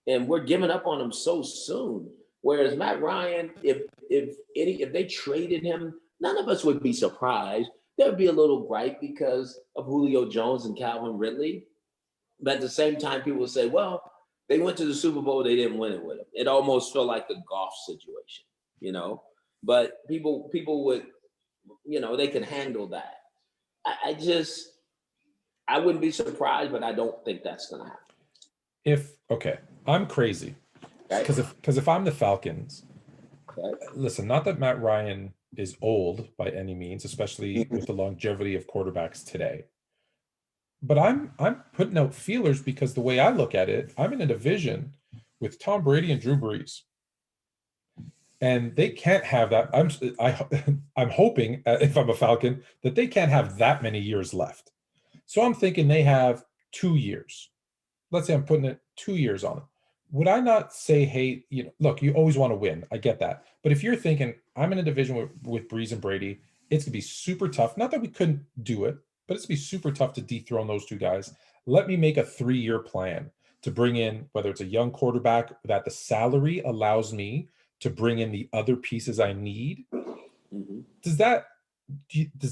And we're giving up on them so soon. Whereas Matt Ryan, if they traded him, none of us would be surprised. There'd be a little gripe because of Julio Jones and Calvin Ridley. But at the same time, people would say, well, they went to the Super Bowl, they didn't win it with him. It almost felt like the golf situation, But people would, they could handle that. I wouldn't be surprised, but I don't think that's going to happen. I'm crazy Okay? because if I'm the Falcons, Okay? listen, not that Matt Ryan is old by any means, especially with the longevity of quarterbacks today. But I'm putting out feelers because the way I look at it, I'm in a division with Tom Brady and Drew Brees, and they can't have that. I'm hoping if I'm a Falcon that they can't have that many years left. So I'm thinking they have 2 years. Let's say I'm putting it 2 years on them. Would I not say, hey, look, you always want to win. I get that. But if you're thinking I'm in a division with Brees and Brady, it's going to be super tough. Not that we couldn't do it, but it's going to be super tough to dethrone those two guys. Let me make a 3-year plan to bring in, whether it's a young quarterback that the salary allows me to bring in the other pieces I need. Mm-hmm. Does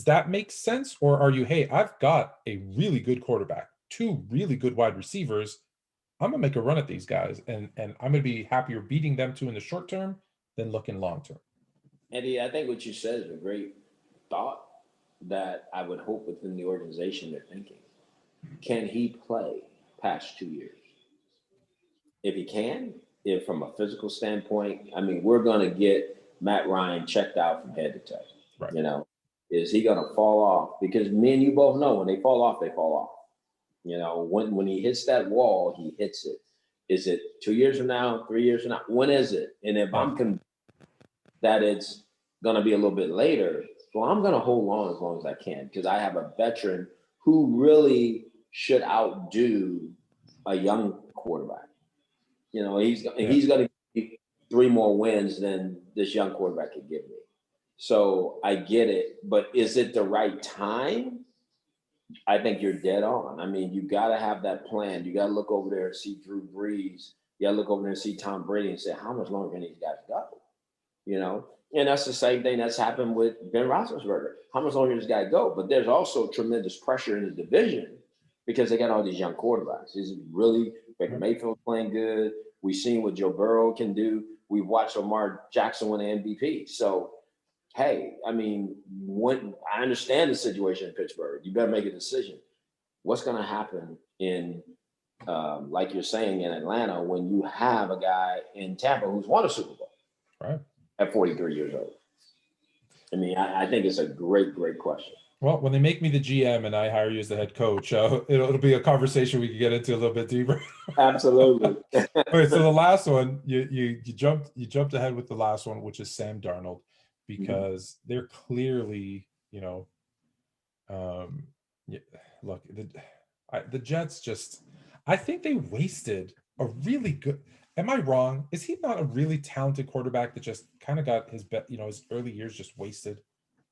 that make sense? Or are you, hey, I've got a really good quarterback, 2 really good wide receivers. I'm gonna make a run at these guys, and I'm gonna be happier beating them 2 in the short term than looking long term. Eddie, I think what you said is a great thought that I would hope within the organization they're thinking. Can he play past 2 years? If he can, if from a physical standpoint, I mean, we're going to get Matt Ryan checked out from head to toe. Right. Is he going to fall off? Because me and you both know when they fall off, they fall off. When he hits that wall, he hits it. Is it 2 years from now, 3 years from now? When is it? And if I'm convinced that it's going to be a little bit later, well, I'm going to hold on as long as I can because I have a veteran who really should outdo a young quarterback. He's going to give 3 more wins than this young quarterback could give me. So I get it, but is it the right time? I think you're dead on. I mean, you got to have that plan. You got to look over there and see Drew Brees. You got to look over there and see Tom Brady and say, how much longer can these guys go? And that's the same thing that's happened with Ben Roethlisberger. How much longer does this guy go? But there's also tremendous pressure in the division because they got all these young quarterbacks. He's really Baker Mayfield playing good. We've seen what Joe Burrow can do. We've watched Lamar Jackson win the MVP. So, hey, I mean, when I understand the situation in Pittsburgh, you better make a decision. What's going to happen in, like you're saying, in Atlanta when you have a guy in Tampa who's won a Super Bowl at 43 years old? I mean, I think it's a great, great question. Well, when they make me the GM and I hire you as the head coach, it'll be a conversation we can get into a little bit deeper. Absolutely. Okay, so the last one, you jumped ahead with the last one, which is Sam Darnold, because they're clearly, look, the Jets just, I think they wasted a really good. Am I wrong? Is he not a really talented quarterback that just kind of got his his early years just wasted?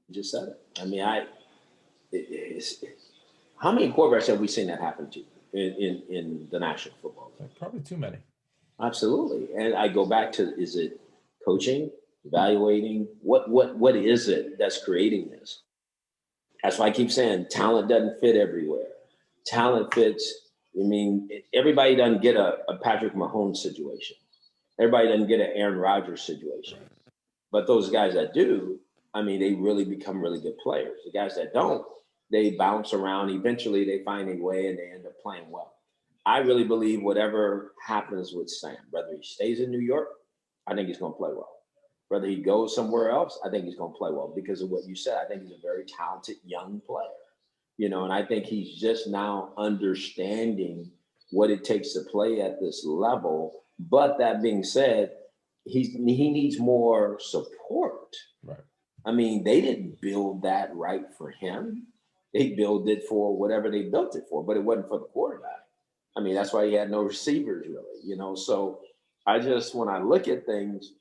You just said it. I mean, How many quarterbacks have we seen that happen to in the National Football League? Probably too many. Absolutely. And I go back to, is it coaching, evaluating? What is it that's creating this? That's why I keep saying talent doesn't fit everywhere. Talent fits. I mean, everybody doesn't get a Patrick Mahomes situation. Everybody doesn't get an Aaron Rodgers situation. But those guys that do, I mean, they really become really good players. The guys that don't, they bounce around. Eventually, they find a way and they end up playing well. I really believe whatever happens with Sam, whether he stays in New York, I think he's going to play well. Whether he goes somewhere else, I think he's going to play well because of what you said. I think he's a very talented young player, you know, and I think he's just now understanding what it takes to play at this level. But that being said, he needs more support. Right. I mean, they didn't build that right for him. They built it for whatever they built it for, but it wasn't for the quarterback. I mean, that's why he had no receivers really, you know. So I just, when I look at things,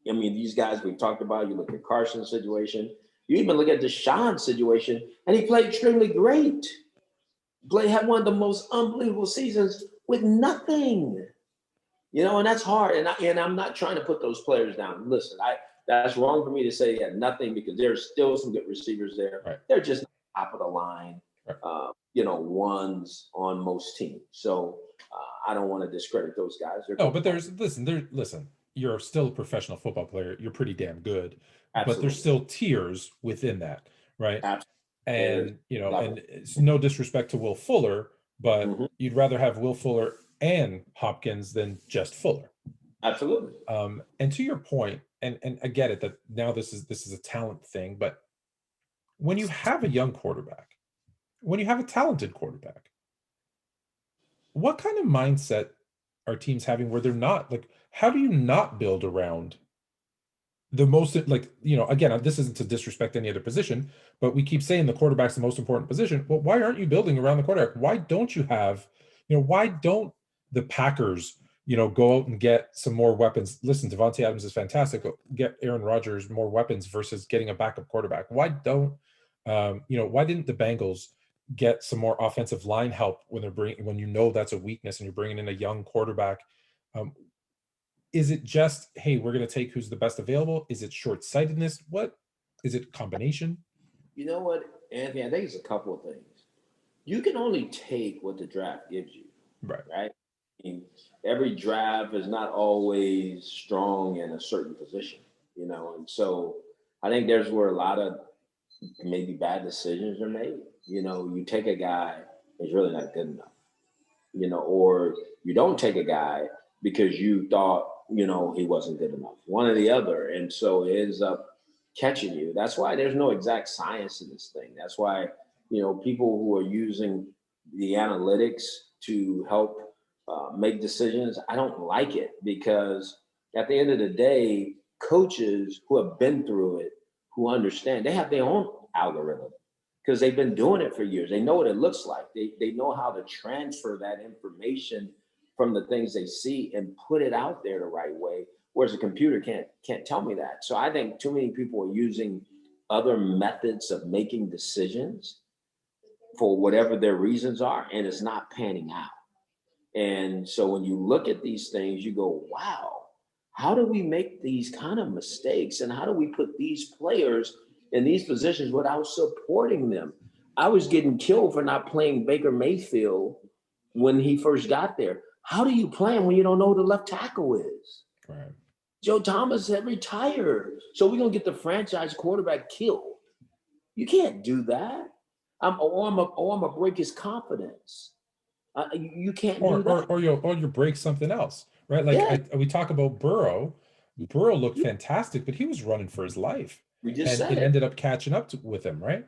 I mean, these guys we talked about, you look at Carson's situation, you even look at Deshaun's situation, and he played extremely great. Had one of the most unbelievable seasons with nothing. You know, and that's hard. And I'm not trying to put those players down. Listen, that's wrong for me to say he had nothing because there's still some good receivers there. Right. They're just top of the line, right. You know, ones on most teams. So I don't want to discredit those guys. No, but listen, you're still a professional football player. You're pretty damn good. Absolutely. But there's still tiers within that, right? Absolutely. And, you know, and it's no disrespect to Will Fuller, but you'd rather have Will Fuller and Hopkins than just Fuller. Absolutely. And to your point, and I get it that now this is a talent thing, but when you have a young quarterback, when you have a talented quarterback, what kind of mindset are teams having where they're not like, how do you not build around the most, like, you know, again, this isn't to disrespect any other position, but we keep saying the quarterback's the most important position. Well, why aren't you building around the quarterback? Why don't you have, you know, why don't the Packers, you know, go out and get some more weapons? Listen, Devontae Adams is fantastic. Get Aaron Rodgers more weapons versus getting a backup quarterback. Why don't, you know, why didn't the Bengals get some more offensive line help when you know that's a weakness and you're bringing in a young quarterback? Is it just, hey, we're going to take who's the best available? Is it short-sightedness? What is it? Combination? You know what, Anthony? I think it's a couple of things. You can only take what the draft gives you. Right. I mean, every draft is not always strong in a certain position, you know, and so I think there's where a lot of maybe bad decisions are made. You know, you take a guy who's really not good enough, you know, or you don't take a guy because you thought, you know, he wasn't good enough, one or the other. And so it ends up catching you. That's why there's no exact science in this thing. That's why, you know, people who are using the analytics to help make decisions, I don't like it because at the end of the day, coaches who have been through it, who understand, they have their own algorithm because they've been doing it for years. They know what it looks like. They know how to transfer that information from the things they see and put it out there the right way, whereas a computer can't tell me that. So I think too many people are using other methods of making decisions for whatever their reasons are, and it's not panning out. And so when you look at these things, you go, wow, how do we make these kind of mistakes? And how do we put these players in these positions without supporting them? I was getting killed for not playing Baker Mayfield when he first got there. How do you play him when you don't know who the left tackle is? Right. Joe Thomas had retired. So we're going to get the franchise quarterback killed. You can't do that. I'm gonna break his confidence. You can't do that. Or you break something else, right? Like we talk about Burrow. Burrow looked fantastic, but he was running for his life. We just and said it it ended up catching up with him, right?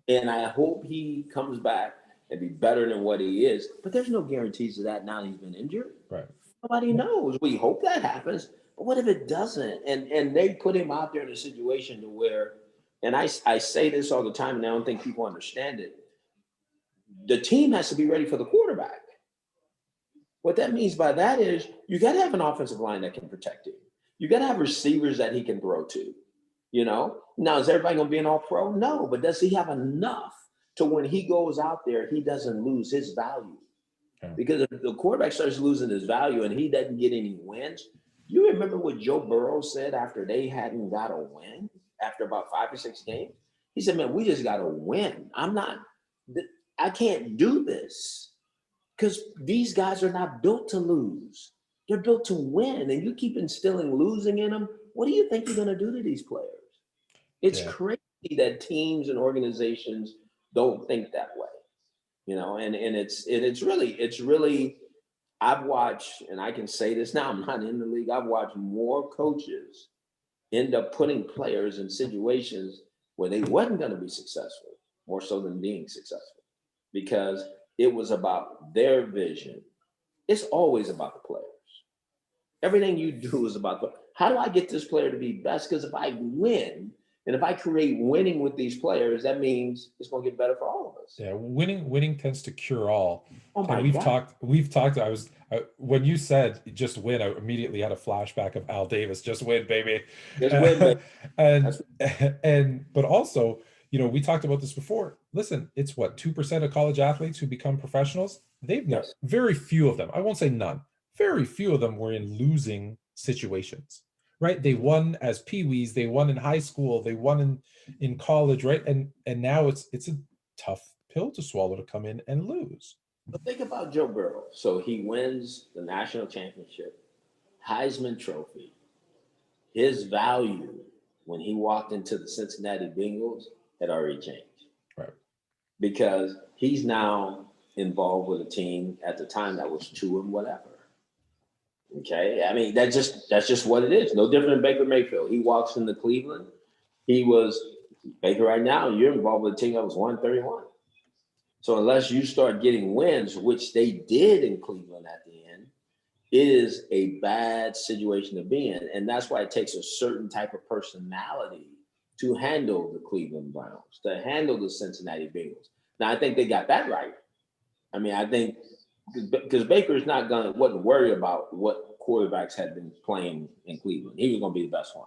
And I hope he comes back and be better than what he is. But there's no guarantees of that now that he's been injured. Right. Nobody knows. We hope that happens. But what if it doesn't? And they put him out there in a situation to where, and I say this all the time, and I don't think people understand it. The team has to be ready for the quarterback. What that means by that is you got to have an offensive line that can protect him. You got to have receivers that he can throw to. You know, now is everybody going to be an all-pro? No, but does he have enough to when he goes out there, he doesn't lose his value. Yeah. Because if the quarterback starts losing his value and he doesn't get any wins, you remember what Joe Burrow said after they hadn't got a win after about 5 or 6 games? He said, man, we just got to win. I can't do this because these guys are not built to lose. They're built to win. And you keep instilling losing in them. What do you think you're going to do to these players? It's crazy that teams and organizations don't think that way, and it's really, I've watched, and I can say this now, I'm not in the league. I've watched more coaches end up putting players in situations where they wasn't going to be successful, more so than being successful, because it was about their vision. It's always about the players. Everything you do is about how do I get this player to be best? Because if I win, and if I create winning with these players, that means it's going to get better for all of us. Yeah, winning tends to cure all. Oh my and God. We've talked. When you said just win, I immediately had a flashback of Al Davis. Just win, baby. Just win, baby. But also, we talked about this before. Listen, it's what 2% of college athletes who become professionals. Very few of them. I won't say none. Very few of them were in losing situations. Right, they won as peewees, they won in high school, they won in college, right? And now it's a tough pill to swallow to come in and lose. But think about Joe Burrow. So he wins the national championship, Heisman Trophy. His value when he walked into the Cincinnati Bengals had already changed. Right. Because he's now involved with a team at the time that was 2 and whatever. Okay, I mean that's just what it is. No different than Baker Mayfield. He walks into Cleveland. He was Baker right now. You're involved with a team that was 131. So unless you start getting wins, which they did in Cleveland at the end, it is a bad situation to be in, and that's why it takes a certain type of personality to handle the Cleveland Browns, to handle the Cincinnati Bengals. Now I think they got that right. I mean, I think. Because Baker's wasn't worried about what quarterbacks had been playing in Cleveland. He was going to be the best one.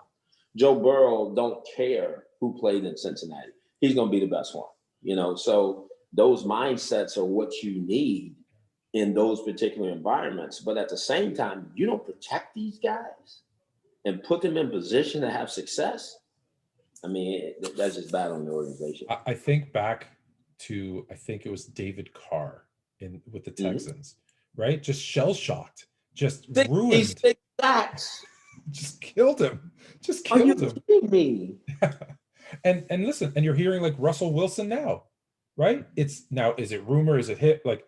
Joe Burrow don't care who played in Cincinnati. He's going to be the best one. So those mindsets are what you need in those particular environments. But at the same time, you don't protect these guys and put them in position to have success. I mean, that's just bad on the organization. I think back to, I think it was David Carr with the Texans, right? Just shell-shocked, just ruined. 6 sacks. Just killed him. Are you kidding me? And listen, and you're hearing like Russell Wilson now, right? Is it rumor? Is it hit? Like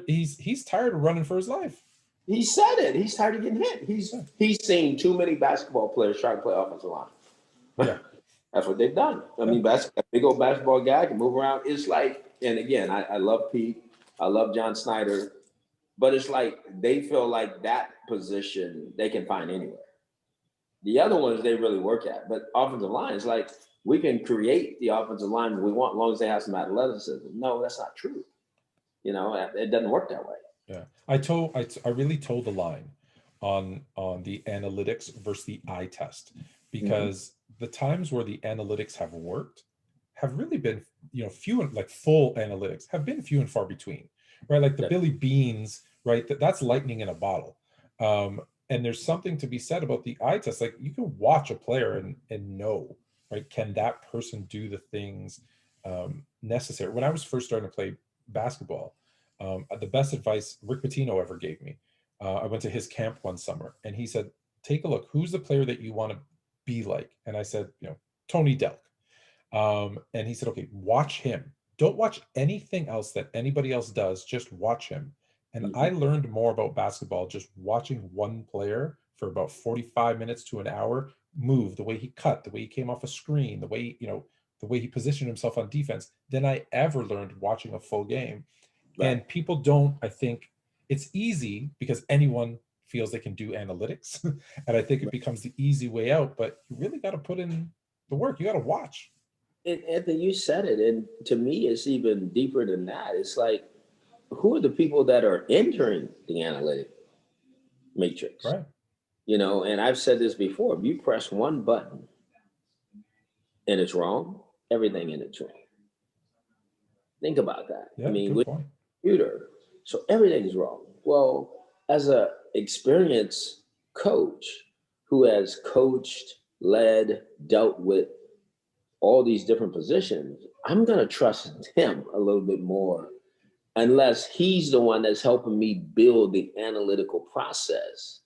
he's tired of running for his life. He said it. He's tired of getting hit. He's seen too many basketball players try to play offensive line. Yeah. That's what they've done. I mean, a big old basketball guy can move around. It's like, and again, I love Pete. I love John Snyder, but it's like they feel like that position they can find anywhere. The other ones they really work at, but offensive line is like we can create the offensive line we want as long as they have some athleticism. No, that's not true. It doesn't work that way. Yeah, I really told the line on the analytics versus the eye test, because the times where the analytics have worked have really been, few and like full analytics have been few and far between, right? Like the Billy Beans, right? That's lightning in a bottle. And there's something to be said about the eye test. Like you can watch a player and know, right? Can that person do the things necessary? When I was first starting to play basketball, the best advice Rick Pitino ever gave me, I went to his camp one summer and he said, take a look, who's the player that you want to be like? And I said, Tony Delk. And he said, okay, watch him. Don't watch anything else that anybody else does. Just watch him. And I learned more about basketball just watching one player for about 45 minutes to an hour move, the way he cut, the way he came off a screen, the way he positioned himself on defense than I ever learned watching a full game. Right. And people don't, I think it's easy because anyone feels they can do analytics. And I think it becomes the easy way out, but you really got to put in the work. You got to watch. And Anthony, you said it. And to me, it's even deeper than that. It's like, who are the people that are entering the analytic matrix? Right. And I've said this before, if you press one button and it's wrong, everything in it's wrong. Think about that. I Yeah, mean, good with point. computer, so everything's wrong. Well, as a experienced coach who has coached, led, dealt with all these different positions, I'm gonna trust him a little bit more unless he's the one that's helping me build the analytical process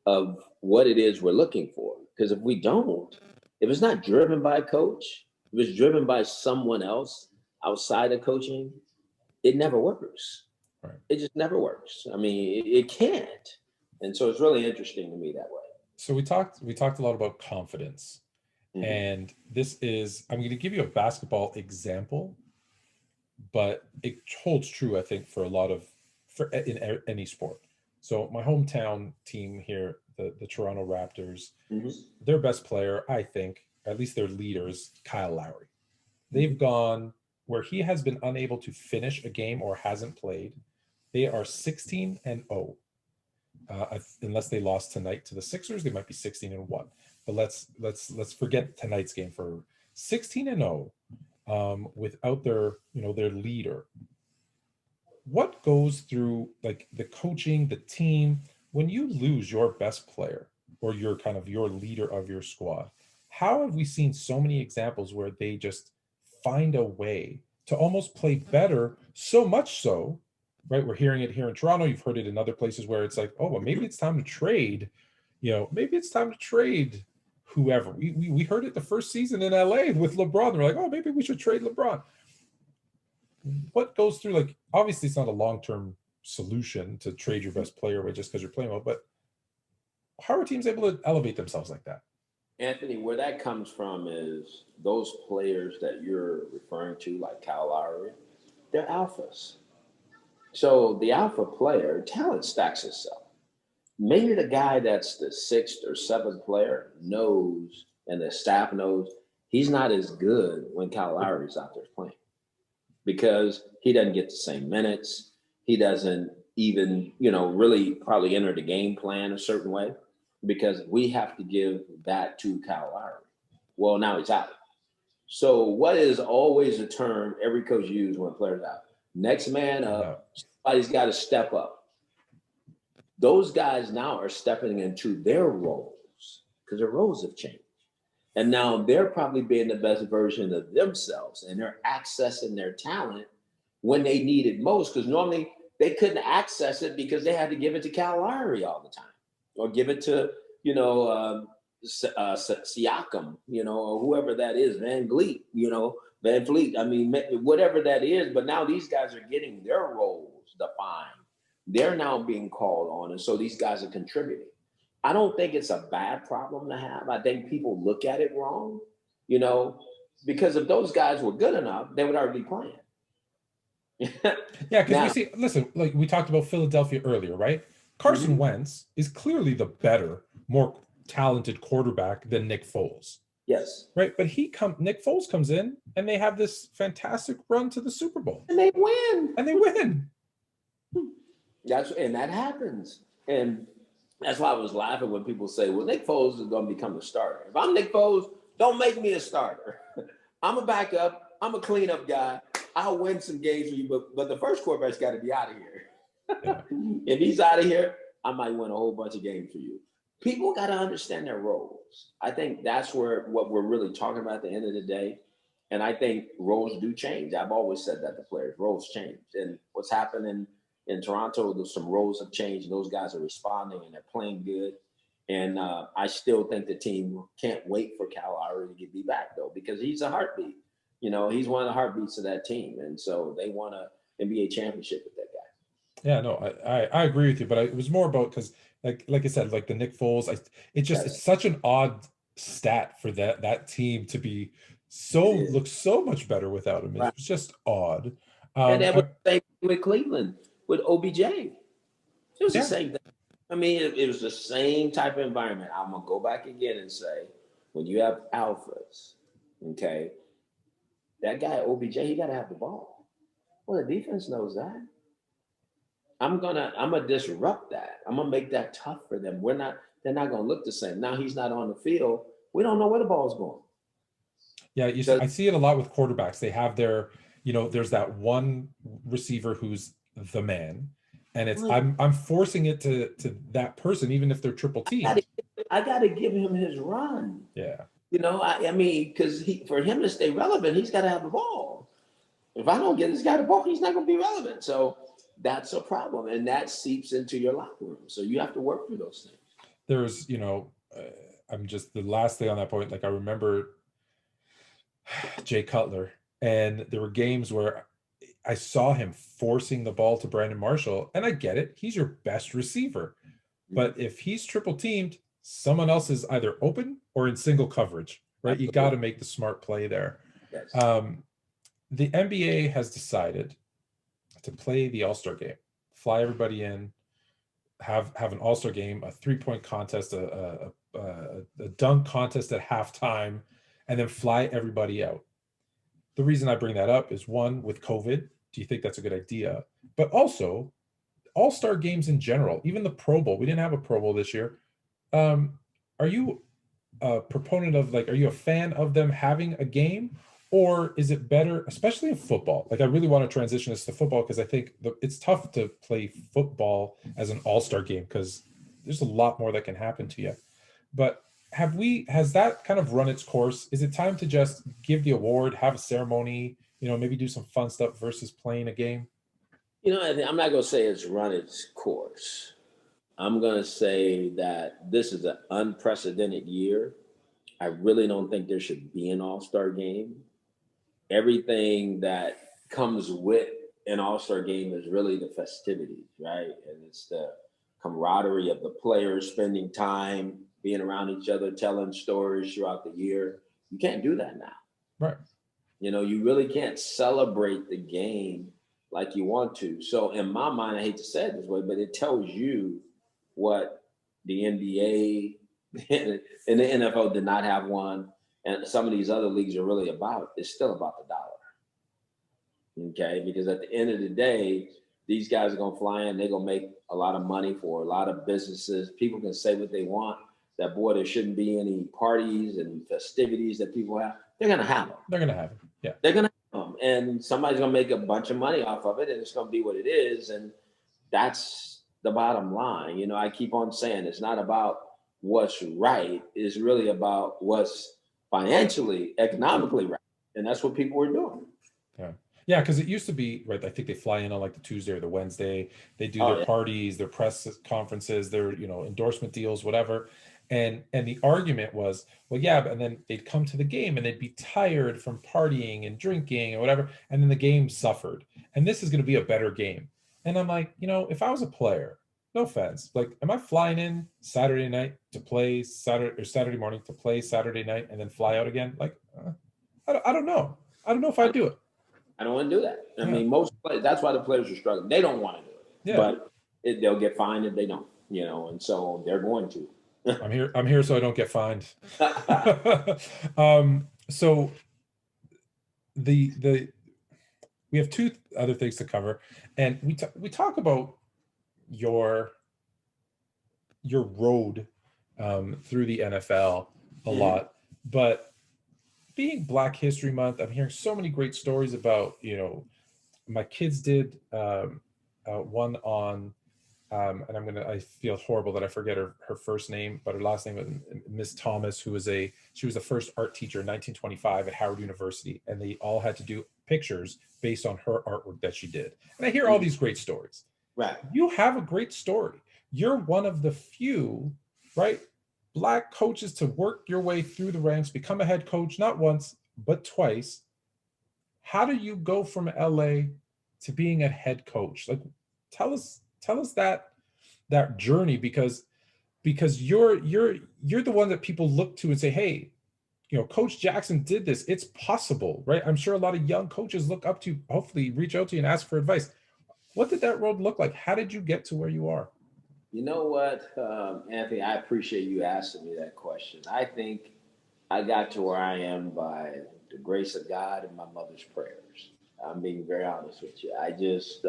of what it is we're looking for. Because if we don't, if it's not driven by a coach, if it's driven by someone else outside of coaching, it never works. Right. It just never works. I mean, it can't. And so it's really interesting to me that way. So we talked a lot about confidence. Mhm. And this is, I'm going to give you a basketball example, but it holds true, I think, for a lot of, for any sport. So my hometown team here, the Toronto Raptors, Mhm. their best player, I think, at least their leaders, Kyle Lowry. They've Mhm. gone where he has been unable to finish a game or hasn't played. They are 16-0. Unless they lost tonight to the Sixers, they might be 16-1. But let's forget tonight's game for 16-0 without their leader. What goes through like the coaching, the team when you lose your best player or your kind of your leader of your squad? How have we seen so many examples where they just find a way to almost play better, so much so, right? We're hearing it here in Toronto. You've heard it in other places where it's like, oh, well, maybe it's time to trade. Maybe it's time to trade whoever. We heard it the first season in LA with LeBron. They're like, oh, maybe we should trade LeBron. What goes through, like, obviously it's not a long-term solution to trade your best player away just because you're playing well, but how are teams able to elevate themselves like that? Anthony, where that comes from is those players that you're referring to, like Kyle Lowry, they're alphas. So the alpha player, talent stacks itself. Maybe the guy that's the sixth or seventh player knows, and the staff knows, he's not as good when Kyle Lowry's out there playing because he doesn't get the same minutes. He doesn't even, really probably enter the game plan a certain way because we have to give that to Kyle Lowry. Well, now he's out. So what is always a term every coach uses when a player's out? Next man Yeah. up. Somebody's got to step up. Those guys now are stepping into their roles because their roles have changed. And now they're probably being the best version of themselves and they're accessing their talent when they need it most. Because normally they couldn't access it because they had to give it to Cal Lowry all the time or give it to, Siakam, or whoever that is, Van Fleet. I mean, whatever that is. But now these guys are getting their roles defined. They're now being called on. And so these guys are contributing. I don't think it's a bad problem to have. I think people look at it wrong, because if those guys were good enough, they would already be playing. Yeah, because we Now, see, listen, like we talked about Philadelphia earlier, right? Carson mhm, Wentz is clearly the better, more talented quarterback than Nick Foles, yes, right? But Nick Foles comes in and they have this fantastic run to the Super Bowl and they win. and they win. And that happens. And that's why I was laughing when people say, well, Nick Foles is going to become a starter. If I'm Nick Foles, don't make me a starter. I'm a backup. I'm a cleanup guy. I'll win some games for you, but the first quarterback's got to be out of here. Yeah. If he's out of here, I might win a whole bunch of games for you. People got to understand their roles. I think that's what we're really talking about at the end of the day. And I think roles do change. I've always said that to players, roles change. And what's happening in Toronto, there's some roles have changed. And those guys are responding and they're playing good. And I still think the team can't wait for Cal Lowry to get me back, though, because he's a heartbeat. He's one of the heartbeats of that team. And so they want an NBA championship with that guy. Yeah, no, I agree with you, but it was more about because like I said, like the Nick Foles, it's Yes, such an odd stat for that team to be it is. look so much better without him. It Right. was just odd. And that was I, the same thing with Cleveland, with OBJ. It was the yeah, same thing. I mean, it was the same type of environment. I'm going to go back again and say, when you have alphas, okay, that guy, OBJ, he got to have the ball. Well, the defense knows that. I'm gonna disrupt that. I'm gonna make that tough for them. They're not gonna look the same. Now he's not on the field. We don't know where the ball's going. yeah. I see it a lot with quarterbacks. They have there's that one receiver who's the man, and it's Well, I'm forcing it to that person, even if they're triple teamed. I gotta give him his run. Yeah. I mean, because for him to stay relevant, he's got to have the ball. If I don't get this guy the ball, he's not going to be relevant. So that's a problem, and that seeps into your locker room. So you have to work through those things. There's, I'm just the last thing on that point. Like I remember Jay Cutler, and there were games where I saw him forcing the ball to Brandon Marshall, and I get it. He's your best receiver. But if he's triple teamed, someone else is either open or in single coverage, right? Absolutely. You got to make the smart play there. Yes. The NBA has decided to play the All-Star game, fly everybody in, have an All-Star game, a 3-point contest, a dunk contest at halftime, and then fly everybody out. The reason I bring that up is, one, with COVID, do you think that's a good idea? But also, All-Star games in general, even the Pro Bowl. We didn't have a Pro Bowl this year. Are you a proponent of, like, are you a fan of them having a game, or is it better, especially in football? Like, I really want to transition this to football because I think it's tough to play football as an all-star game because there's a lot more that can happen to you. But has that kind of run its course? Is it time to just give the award, have a ceremony, maybe do some fun stuff versus playing a game? I'm not going to say it's run its course. I'm going to say that this is an unprecedented year. I really don't think there should be an all-star game. Everything that comes with an all-star game is really the festivities, right? And it's the camaraderie of the players spending time being around each other, telling stories throughout the year. You can't do that now. Right. You really can't celebrate the game like you want to. So in my mind, I hate to say it this way, but it tells you what the NBA and the NFL did not have one, and some of these other leagues are really about. It's still about the dollar. Okay, because at the end of the day, these guys are gonna fly in, they're gonna make a lot of money for a lot of businesses. People can say what they want. That, boy, there shouldn't be any parties and festivities that people have. They're gonna have them. They're gonna have them. Yeah. They're gonna have them, and somebody's gonna make a bunch of money off of it, and it's gonna be what it is, and that's the bottom line. I keep on saying it's not about what's right. It's really about what's financially, economically right, and that's what people are doing. Yeah. Yeah, because it used to be, right, I think they fly in on like the Tuesday or the Wednesday. They do their parties, their press conferences, their, endorsement deals, whatever. And the argument was, well, yeah, and then they'd come to the game and they'd be tired from partying and drinking and whatever. And then the game suffered. And this is going to be a better game. And I'm like, if I was a player, no offense, like, am I flying in Saturday night to play Saturday morning to play Saturday night and then fly out again? Like, I don't know. I don't know if I'd do it. I don't want to do that. I mean, most players, that's why the players are struggling. They don't want to do it. Yeah. But they'll get fined if they don't, and so they're going to. I'm here so I don't get fined. So we have two other things to cover, and we talk about your road through the NFL a lot, but being Black History Month, I'm hearing so many great stories about, my kids did one on, and I feel horrible that I forget her first name, but her last name was Miss Thomas, she was the first art teacher in 1925 at Howard University, and they all had to do pictures based on her artwork that she did. And I hear all these great stories. Right. You have a great story. You're one of the few, right, Black coaches to work your way through the ranks, become a head coach, not once, but twice. How do you go from LA to being a head coach? Like, tell us that journey, because you're the one that people look to and say, hey, Coach Jackson did this. It's possible, right? I'm sure a lot of young coaches look up to you, hopefully reach out to you and ask for advice. What did that road look like? How did you get to where you are? You know what, Anthony, I appreciate you asking me that question. I think I got to where I am by the grace of God and my mother's prayers. I'm being very honest with you. I just,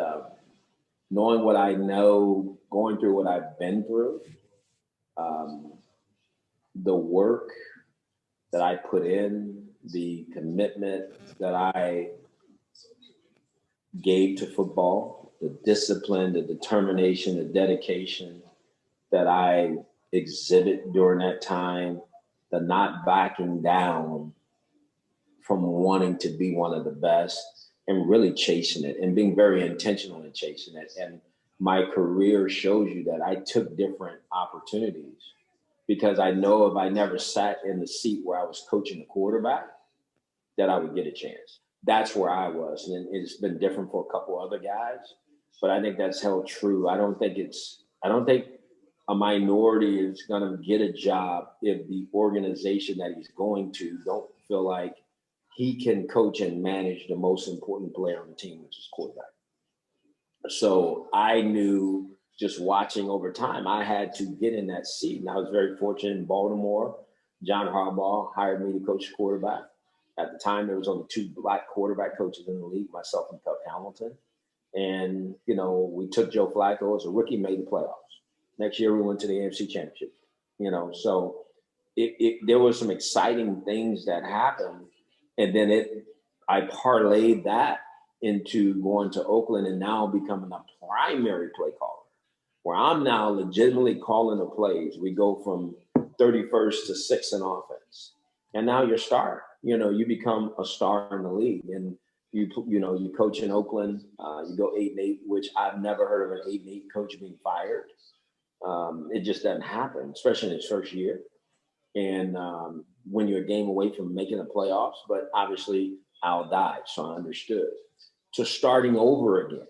knowing what I know, going through what I've been through, the work that I put in, the commitment that I gave to football, the discipline, the determination, the dedication that I exhibit during that time, the not backing down from wanting to be one of the best and really chasing it and being very intentional in chasing it. And my career shows you that I took different opportunities because I know if I never sat in the seat where I was coaching the quarterback, that I would get a chance. That's where I was. And it's been different for a couple other guys, but I think that's held true. I don't think a minority is going to get a job if the organization that he's going to don't feel like he can coach and manage the most important player on the team, which is quarterback. So I knew just watching over time, I had to get in that seat. And I was very fortunate in Baltimore. John Harbaugh hired me to coach quarterback. At the time, there was only 2 black quarterback coaches in the league, myself and Cup Hamilton. And, we took Joe Flacco as a rookie, made the playoffs. Next year, we went to the AFC Championship. So there were some exciting things that happened. And then I parlayed that into going to Oakland and now becoming a primary play caller, where I'm now legitimately calling the plays. We go from 31st to 6th in offense. And now you're a star. You become a star in the league. And you coach in Oakland, you go 8-8, which I've never heard of an 8-8 coach being fired. It just doesn't happen, especially in his first year. And when you're a game away from making the playoffs, but obviously Al died, so I understood. To starting over again,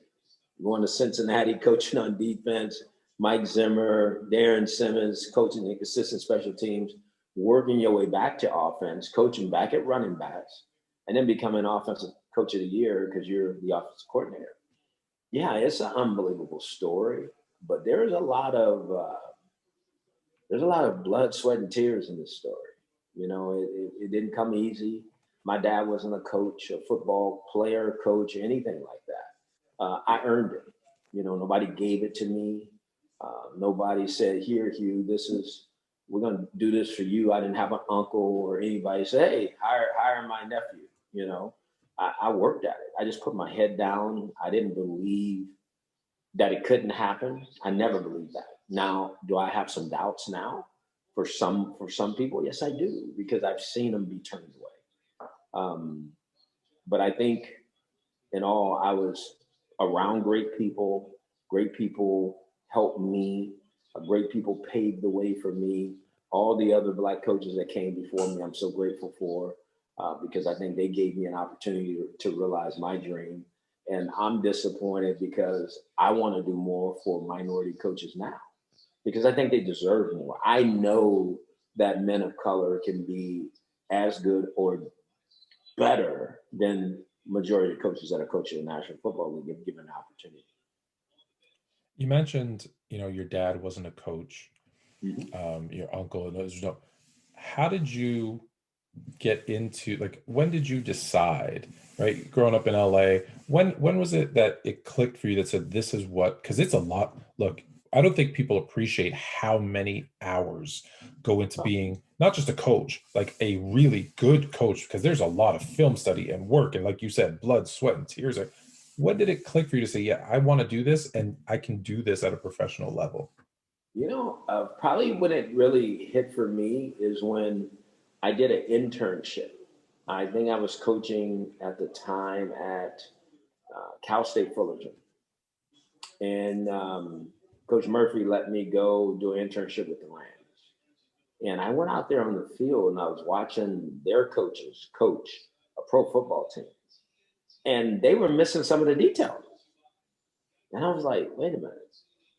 going to Cincinnati, coaching on defense, Mike Zimmer, Darren Simmons, coaching the assistant special teams, working your way back to offense, coaching back at running backs, and then becoming offensive coach of the year because you're the offensive coordinator. Yeah, it's an unbelievable story, but there's a lot of blood, sweat, and tears in this story. It didn't come easy. My dad wasn't a coach, a football player, coach, anything like that. I earned it. Nobody gave it to me. Nobody said, "Here, Hugh, we're going to do this for you." I didn't have an uncle or anybody say, "Hey, hire my nephew." I worked at it. I just put my head down. I didn't believe that it couldn't happen. I never believed that. Now, do I have some doubts now? For some people, yes, I do, because I've seen them be turned away. But I think in all, I was around great people. Great people helped me. Great people paved the way for me. All the other Black coaches that came before me, I'm so grateful for, because I think they gave me an opportunity to realize my dream. And I'm disappointed because I want to do more for minority coaches now, because I think they deserve more. I know that men of color can be as good or better than majority of coaches that are coaching the National Football League if given the opportunity. You mentioned, your dad wasn't a coach, Mm-hmm. your uncle, and those. How did you get into, when did you decide, right? Growing up in LA, when was it that it clicked for you that said, this is what, because it's a lot. Look, I don't think people appreciate how many hours go into being not just a coach, like a really good coach, because there's a lot of film study and work. And like you said, blood, sweat, and tears. When did it click for you to say, yeah, I want to do this and I can do this at a professional level? Probably when it really hit for me is when I did an internship. I think I was coaching at the time at Cal State Fullerton. And Coach Murphy let me go do an internship with the Rams. And I went out there on the field and I was watching their coaches coach a pro football team. And they were missing some of the details. And I was like, wait a minute.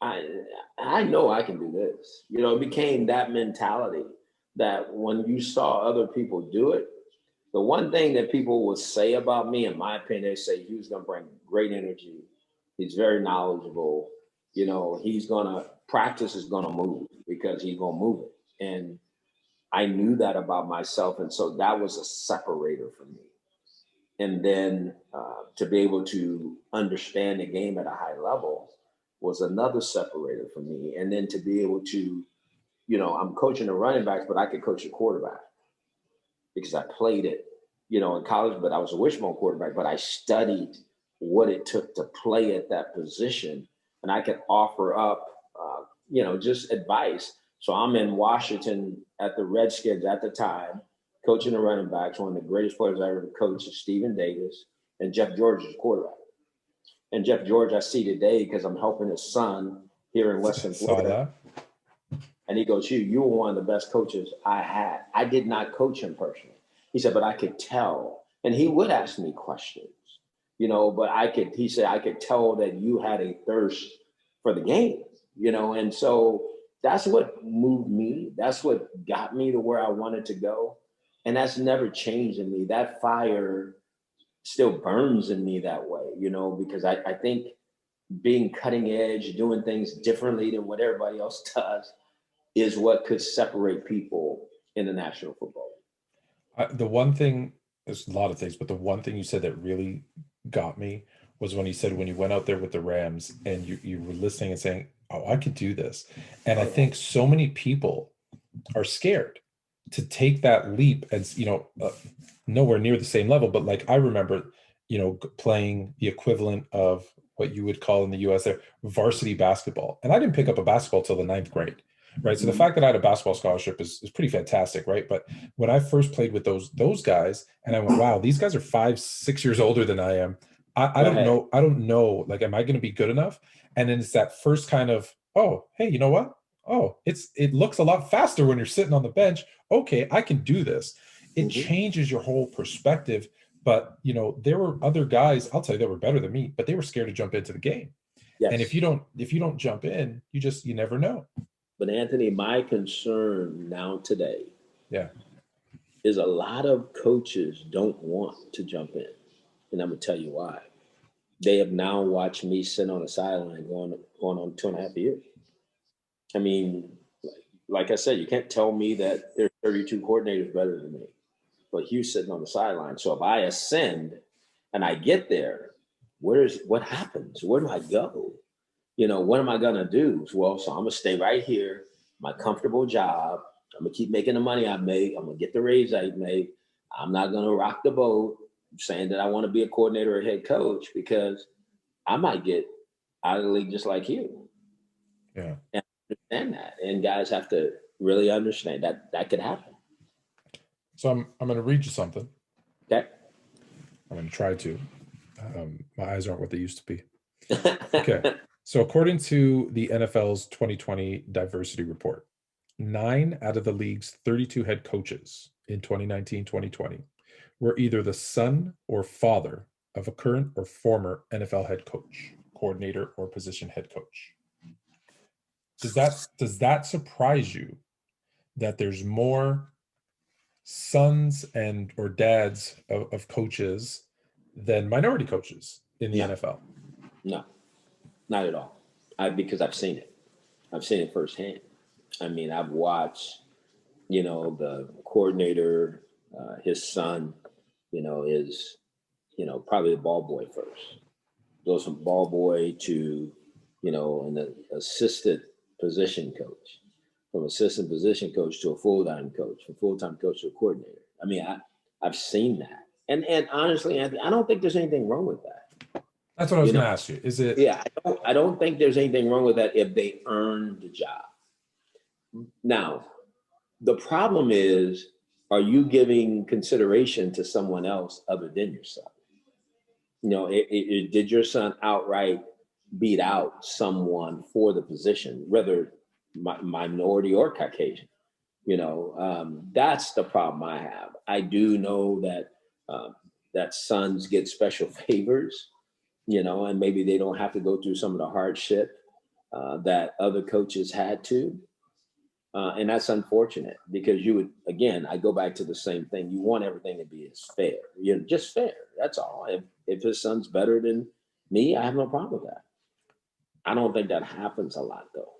I know I can do this. It became that mentality that when you saw other people do it, the one thing that people would say about me, in my opinion, they say he was going to bring great energy. He's very knowledgeable. He's going to practice is going to move because he's going to move it. And I knew that about myself. And so that was a separator for me. And then to be able to understand the game at a high level was another separator for me. And then to be able to, I'm coaching the running backs, but I could coach a quarterback because I played it, in college, but I was a wishbone quarterback, but I studied what it took to play at that position, and I could offer up, just advice. So I'm in Washington at the Redskins at the time, coaching the running backs. One of the greatest players I ever coached is Stephen Davis, and Jeff George is quarterback. And Jeff George I see today because I'm helping his son here in Western Florida. And he goes, you were one of the best coaches I had. I did not coach him personally. He said, but I could tell. And he would ask me questions, but he said, I could tell that you had a thirst for the game, and so that's what moved me. That's what got me to where I wanted to go. And that's never changed in me. That fire still burns in me that way, because I think being cutting edge, doing things differently than what everybody else does is what could separate people in the National Football League. The one thing, there's a lot of things, but the one thing you said that really got me was when you said when you went out there with the Rams and you were listening and saying, oh, I could do this. And I think so many people are scared to take that leap and, nowhere near the same level. But like, I remember, playing the equivalent of what you would call in the US there, varsity basketball. And I didn't pick up a basketball till the 9th grade. Right. So the fact that I had a basketball scholarship is pretty fantastic. Right. But when I first played with those guys and I went, wow, these guys are 5-6 years older than I am. I don't know. I don't know. Like, am I going to be good enough? And then it's that first kind of, oh, hey, you know what? Oh, it looks a lot faster when you're sitting on the bench. Okay, I can do this. It changes your whole perspective. But, there were other guys, I'll tell you, that were better than me, but they were scared to jump into the game. Yes. And if you don't jump in, you never know. But Anthony, my concern now today is a lot of coaches don't want to jump in. And I'm going to tell you why. They have now watched me sit on the sideline going on 2.5 years. I mean, like I said, you can't tell me that there's 32 coordinators better than me. But Hugh's sitting on the sideline. So if I ascend and I get there, what happens? Where do I go? What am I going to do? Well, so I'm going to stay right here, my comfortable job. I'm going to keep making the money I make. I'm going to get the raise I make. I'm not going to rock the boat saying that I want to be a coordinator or head coach because I might get out of the league just like you. Yeah. And I understand that. And guys have to really understand that could happen. So I'm going to read you something. Okay. I'm going to try to. My eyes aren't what they used to be. Okay. So according to the NFL's 2020 diversity report, 9 out of the league's 32 head coaches in 2019-2020 were either the son or father of a current or former NFL head coach, coordinator, or position head coach. Does that surprise you that there's more sons and or dads of coaches than minority coaches in the NFL? No, not at all. Because I've seen it. I've seen it firsthand. I mean, I've watched, the coordinator, his son, is, probably the ball boy first. Goes from ball boy to, an assistant position coach. From assistant position coach to a full-time coach, from full-time coach to a coordinator. I mean, I've seen that. And honestly, Anthony, I don't think there's anything wrong with that. That's what I was going to ask you. Is it? Yeah, I don't think there's anything wrong with that if they earn the job. Now, the problem is, are you giving consideration to someone else other than yourself? Did your son outright beat out someone for the position, whether minority or Caucasian? That's the problem I have. I do know that sons get special favors, and maybe they don't have to go through some of the hardship that other coaches had to. And that's unfortunate because I go back to the same thing. You want everything to be as fair, just fair. That's all. If his son's better than me, I have no problem with that. I don't think that happens a lot though.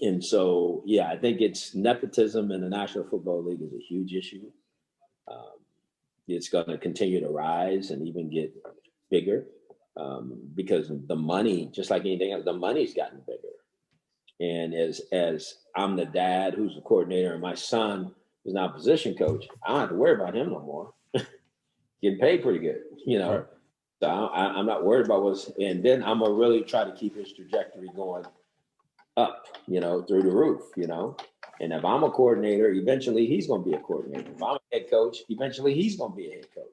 And so, I think it's nepotism in the National Football League is a huge issue. It's going to continue to rise and even get bigger because the money, just like anything else, the money's gotten bigger. And as I'm the dad who's the coordinator and my son is now a position coach, I don't have to worry about him no more. Getting paid pretty good, Right. So I'm not worried about what's, and then I'm gonna really try to keep his trajectory going up, through the roof, And if I'm a coordinator, eventually he's gonna be a coordinator. If I'm a head coach, eventually he's gonna be a head coach.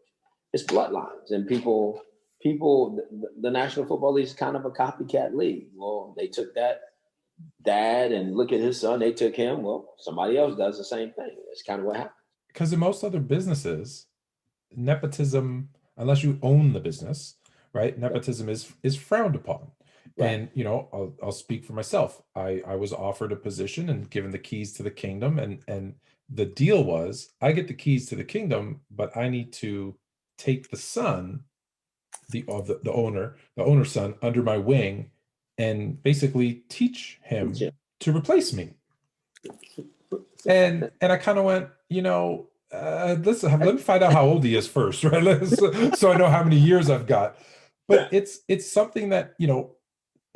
It's bloodlines, and the National Football League is kind of a copycat league. Well, they took that dad and look at his son, they took him. Well, somebody else does the same thing. That's kind of what happened. Because in most other businesses, nepotism, unless you own the business, right? Nepotism is frowned upon. Right. And I'll speak for myself. I was offered a position and given the keys to the kingdom, and the deal was I get the keys to the kingdom, but I need to take the son, the owner's son, under my wing, and basically teach him to replace me. And I kind of went, listen, let me find out how old he is first, right? So I know how many years I've got. But it's something that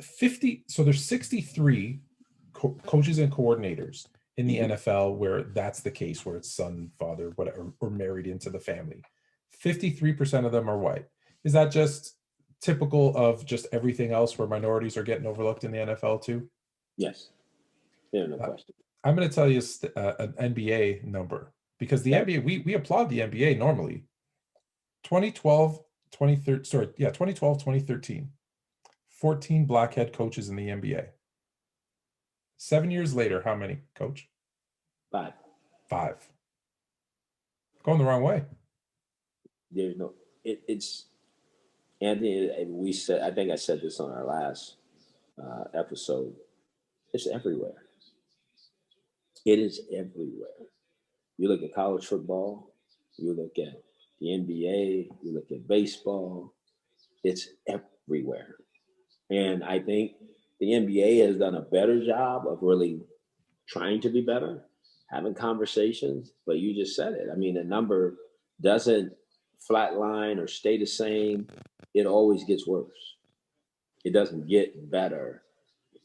50. So there's 63 coaches and coordinators in the NFL where that's the case, where it's son, father, whatever, or married into the family. 53% of them are white. Is that just typical of just everything else where minorities are getting overlooked in the NFL too? Yes. Yeah, no question. I'm going to tell you an NBA number, because the NBA, we applaud the NBA normally. 2012, 2013. 14 black head coaches in the NBA. 7 years later, how many, Coach? 5. Going the wrong way. There's no, it's Anthony. I think I said this on our last episode. It's everywhere. It is everywhere. You look at college football, you look at the NBA, you look at baseball, it's everywhere. And I think the NBA has done a better job of really trying to be better, having conversations, but you just said it. I mean, the number doesn't flatline or stay the same. It always gets worse. It doesn't get better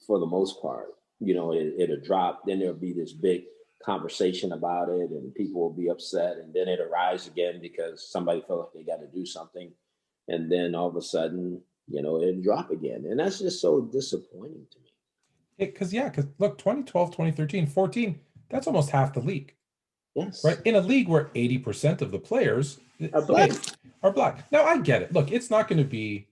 for the most part. It'll drop, then there'll be this big conversation about it and people will be upset, and then it'll rise again because somebody felt like they got to do something. And then all of a sudden, it'll drop again. And that's just so disappointing to me. Because look, 2012, 2013, 14, that's almost half the league. Yes. Right? In a league where 80% of the players are black. Now, I get it. Look, it's not going to be,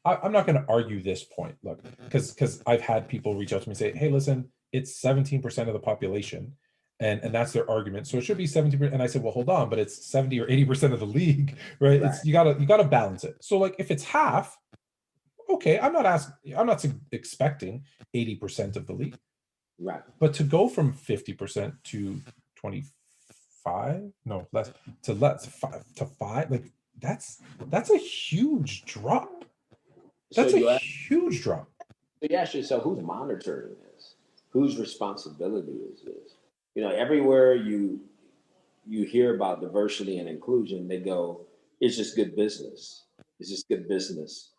I'm not going to argue this point. Look, because I've had people reach out to me and say, hey, listen, it's 17% of the population. And that's their argument. So it should be 17%. And I said, well, hold on, but it's 70 or 80% of the league, right? It's you gotta balance it. So like if it's half, okay, I'm not expecting 80% of the league. Right. But to go from 50% to 25, no, less to 5, like that's a huge drop. That's a huge drop. So you ask yourself, who's monitoring this? Whose responsibility is this? Everywhere you hear about diversity and inclusion, they go, it's just good business. It's just good business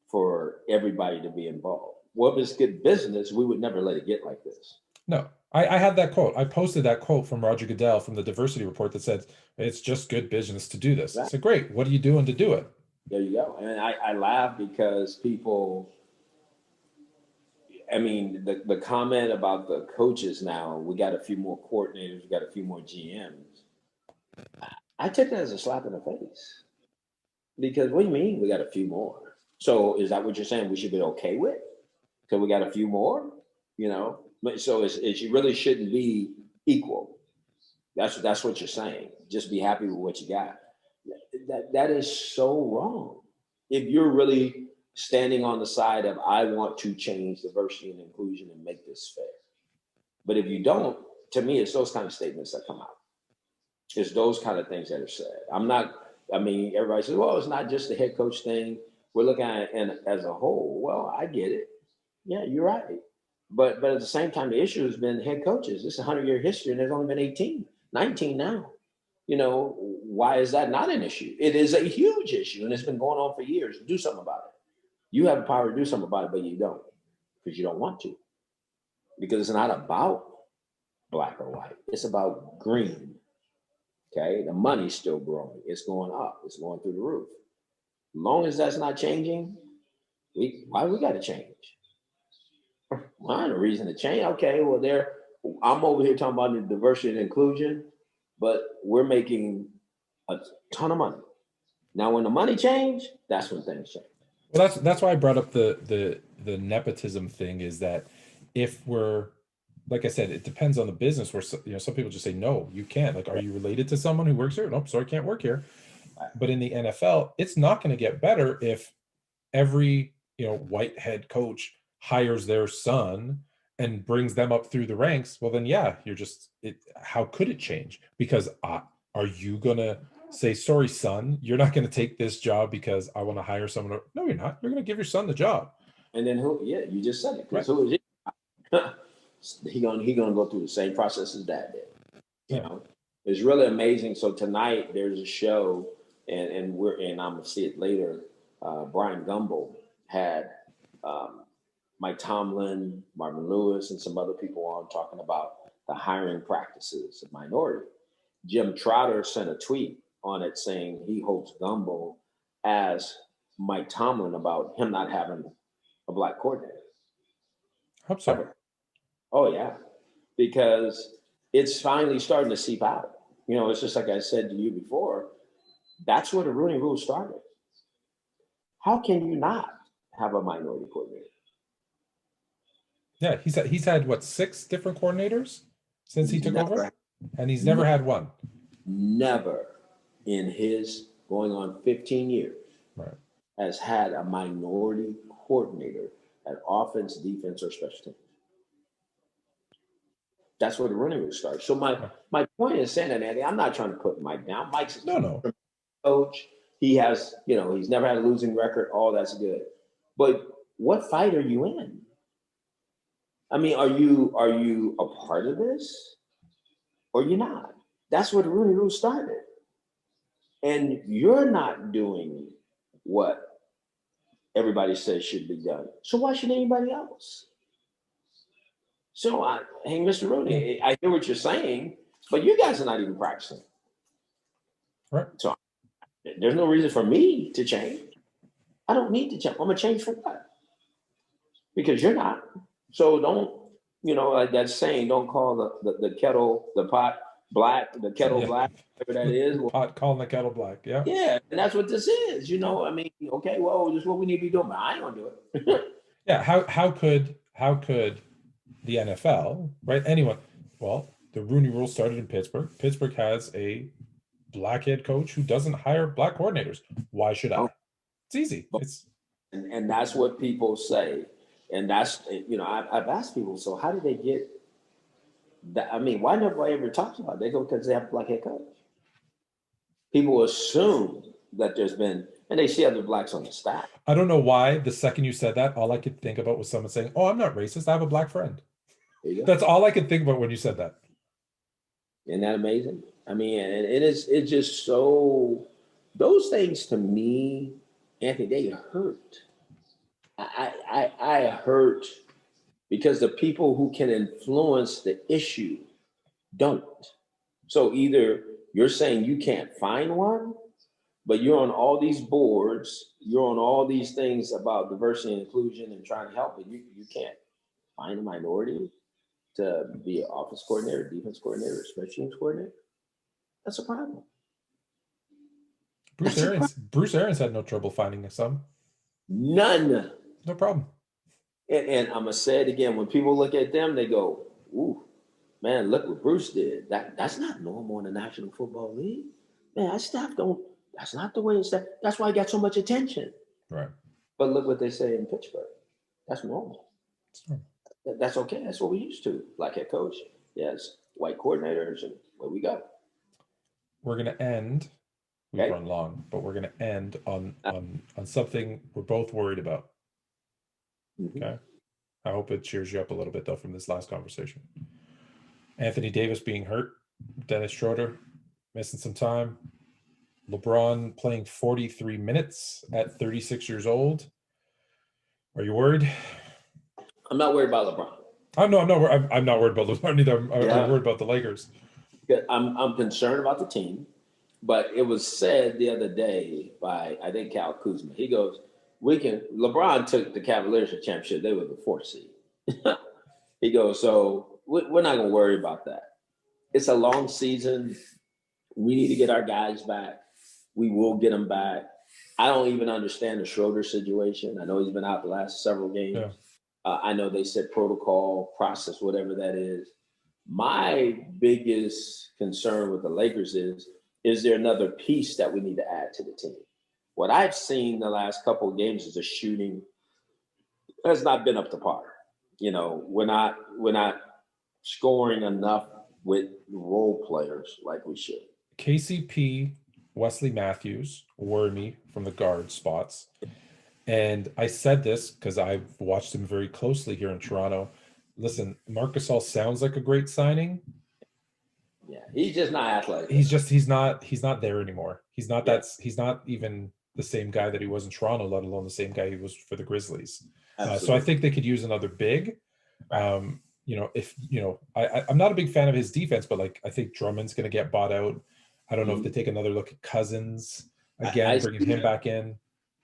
for everybody to be involved. Well, if it's good business, we would never let it get like this. No, I had that quote. I posted that quote from Roger Goodell from the diversity report that said, it's just good business to do this. Right. I said, great. What are you doing to do it? There you go. And I laugh because people, I mean, the comment about the coaches now, we got a few more coordinators, we got a few more GMs. I took that as a slap in the face. Because what do you mean we got a few more? So is that what you're saying we should be okay with? Because we got a few more, So it really shouldn't be equal. That's what you're saying. Just be happy with what you got. That is so wrong. If you're really standing on the side of I want to change diversity and inclusion and make this fair. But if you don't, to me, it's those kind of statements that come out. It's those kind of things that are said. Everybody says, well, it's not just the head coach thing. We're looking at it as a whole. Well, I get it. Yeah, you're right. But at the same time, the issue has been head coaches. This is a 100-year history, and there's only been 19 now. Why is that not an issue? It is a huge issue, and it's been going on for years. Do something about it. You have the power to do something about it, but you don't, because you don't want to. Because it's not about black or white. It's about green. Okay, the money's still growing. It's going up. It's going through the roof. long as that's not changing, why we got to change? Well, no reason to change. Okay, well, I'm over here talking about the diversity and inclusion, but we're making a ton of money. Now, when the money change, that's when things change. Well, that's why I brought up the nepotism thing, is that if we're, like I said, it depends on the business, where some people just say, no, you can't. Like, are you related to someone who works here? Nope, so I can't work here. But in the NFL, it's not going to get better if every white head coach hires their son and brings them up through the ranks. Well, then yeah, how could it change? Because are you gonna say, sorry son, you're not going to take this job because I want to hire someone? No, you're not. You're going to give your son the job. And then who? Yeah, you just said it. Because who is he? he gonna go through the same process as dad did. You know, it's really amazing. So tonight there's a show, and I'm gonna see it later. Brian Gumbel had Mike Tomlin, Marvin Lewis, and some other people on talking about the hiring practices of minority. Jim Trotter sent a tweet on it saying he hopes Gumbel asked Mike Tomlin about him not having a black coordinator. Hope so. Oh yeah, because it's finally starting to seep out. It's just like I said to you before. That's where the Rooney Rule started. How can you not have a minority coordinator? Yeah, he's had what, 6 different coordinators since he took over, and he's never had one. Never in his going on 15 years has had a minority coordinator at offense, defense, or special teams. That's where the Rooney Rule started. So my point is saying that, Andy, I'm not trying to put Mike down. Mike's a coach. He has, he's never had a losing record. All that's good. But what fight are you in? I mean, are you a part of this, or you're not? That's where the Rooney Rule started. And you're not doing what everybody says should be done. So why should anybody else? So, hey, Mr. Rooney, I hear what you're saying, but you guys are not even practicing. Right. So there's no reason for me to change. I don't need to change. I'm going to change for what? Because you're not. So don't, like that saying, don't call the kettle, the pot black, the kettle black, whatever that is. Pot calling the kettle black, yeah. Yeah, and that's what this is, I mean, okay, well, this is what we need to be doing, but I ain't going to do it. Yeah, how could the NFL, right? Anyone? Well, the Rooney Rule started in Pittsburgh. Pittsburgh has a black head coach who doesn't hire black coordinators. Why should I? It's easy. And that's what people say. And that's, I've asked people, so how did they get that? I mean, why nobody ever talks about it? They go because they have a black head coach. People assume that there's been, and they see other blacks on the staff. I don't know why the second you said that, all I could think about was someone saying, oh, I'm not racist. I have a black friend. That's all I could think about when you said that. Isn't that amazing? I mean, it's just so, those things to me, Anthony, they hurt. I hurt because the people who can influence the issue don't. So either you're saying you can't find one, but you're on all these boards, you're on all these things about diversity and inclusion and trying to help, but you can't find a minority to be an offense coordinator, defense coordinator, special teams coordinator. That's a problem. Bruce Arians had no trouble finding some. None. No problem. And I'm gonna say it again. When people look at them, they go, "Ooh, man, look what Bruce did. That's not normal in the National Football League. Man, that staff don't. That's not the way it's done. That's why he got so much attention." Right. But look what they say in Pittsburgh. That's normal. That's okay. That's what we used to. Black head coach, yes, white coordinators, and where we go. We're gonna end. We've run long, but we're gonna end on something we're both worried about. Mm-hmm. Okay. I hope it cheers you up a little bit though from this last conversation. Anthony Davis being hurt, Dennis Schroeder missing some time, LeBron playing 43 minutes at 36 years old. Are you worried? I'm not worried about LeBron. I'm not worried about LeBron either. I'm worried about the Lakers. I'm concerned about the team. But it was said the other day by, I think, Cal Kuzma. He goes, LeBron took the Cavaliers to championship. They were the 4th seed. He goes, so we're not going to worry about that. It's a long season. We need to get our guys back. We will get them back. I don't even understand the Schroeder situation. I know he's been out the last several games. Yeah. I know they said protocol, process, whatever that is. My biggest concern with the Lakers is there another piece that we need to add to the team? What I've seen the last couple of games is the shooting has not been up to par. You know, we're not scoring enough with role players like we should. KCP, Wesley Matthews, Wormy from the guard spots. And I said this because I've watched him very closely here in Toronto. Listen, Marc Gasol sounds like a great signing. Yeah, he's just not athletic. He's not there anymore. He's not he's not even the same guy that he was in Toronto, let alone the same guy he was for the Grizzlies. So I think they could use another big. You know, if you know, I'm not a big fan of his defense, but like I think Drummond's going to get bought out. I don't know if they take another look at Cousins again, bringing him back in.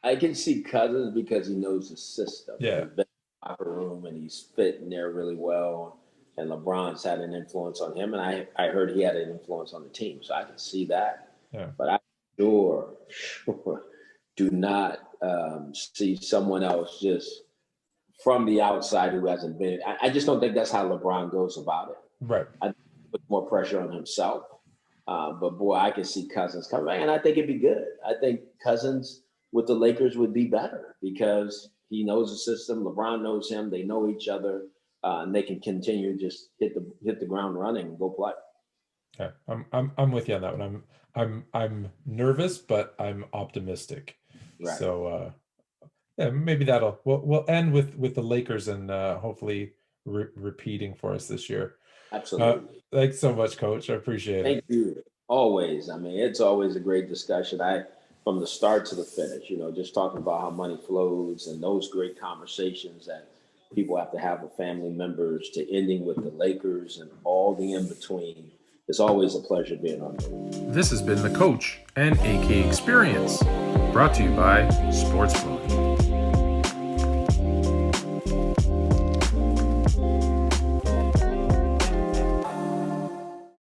I can see Cousins because he knows the system. Yeah, he's been in the locker room and he's fitting there really well. And LeBron's had an influence on him, and I heard he had an influence on the team, so I can see that. Yeah. But I sure do not see someone else just from the outside who hasn't been. I just don't think that's how LeBron goes about it. Right. I think he puts more pressure on himself. But boy, I can see Cousins coming back, and I think it'd be good. I think Cousins with the Lakers would be better because he knows the system. LeBron knows him. They know each other. And they can continue to just hit the ground running and go play. Okay, I'm with you on that one. I'm nervous, but I'm optimistic. Right. So yeah, maybe we'll end with the Lakers and hopefully repeating for us this year. Absolutely. Thanks so much, Coach. I appreciate it. Thank you. Always. I mean, it's always a great discussion. From the start to the finish, you know, just talking about how money flows and those great conversations that people have to have with family members to ending with the Lakers and all the in-between. It's always a pleasure being on there. This has been the Coach and AK Experience, brought to you by Sports Fluent.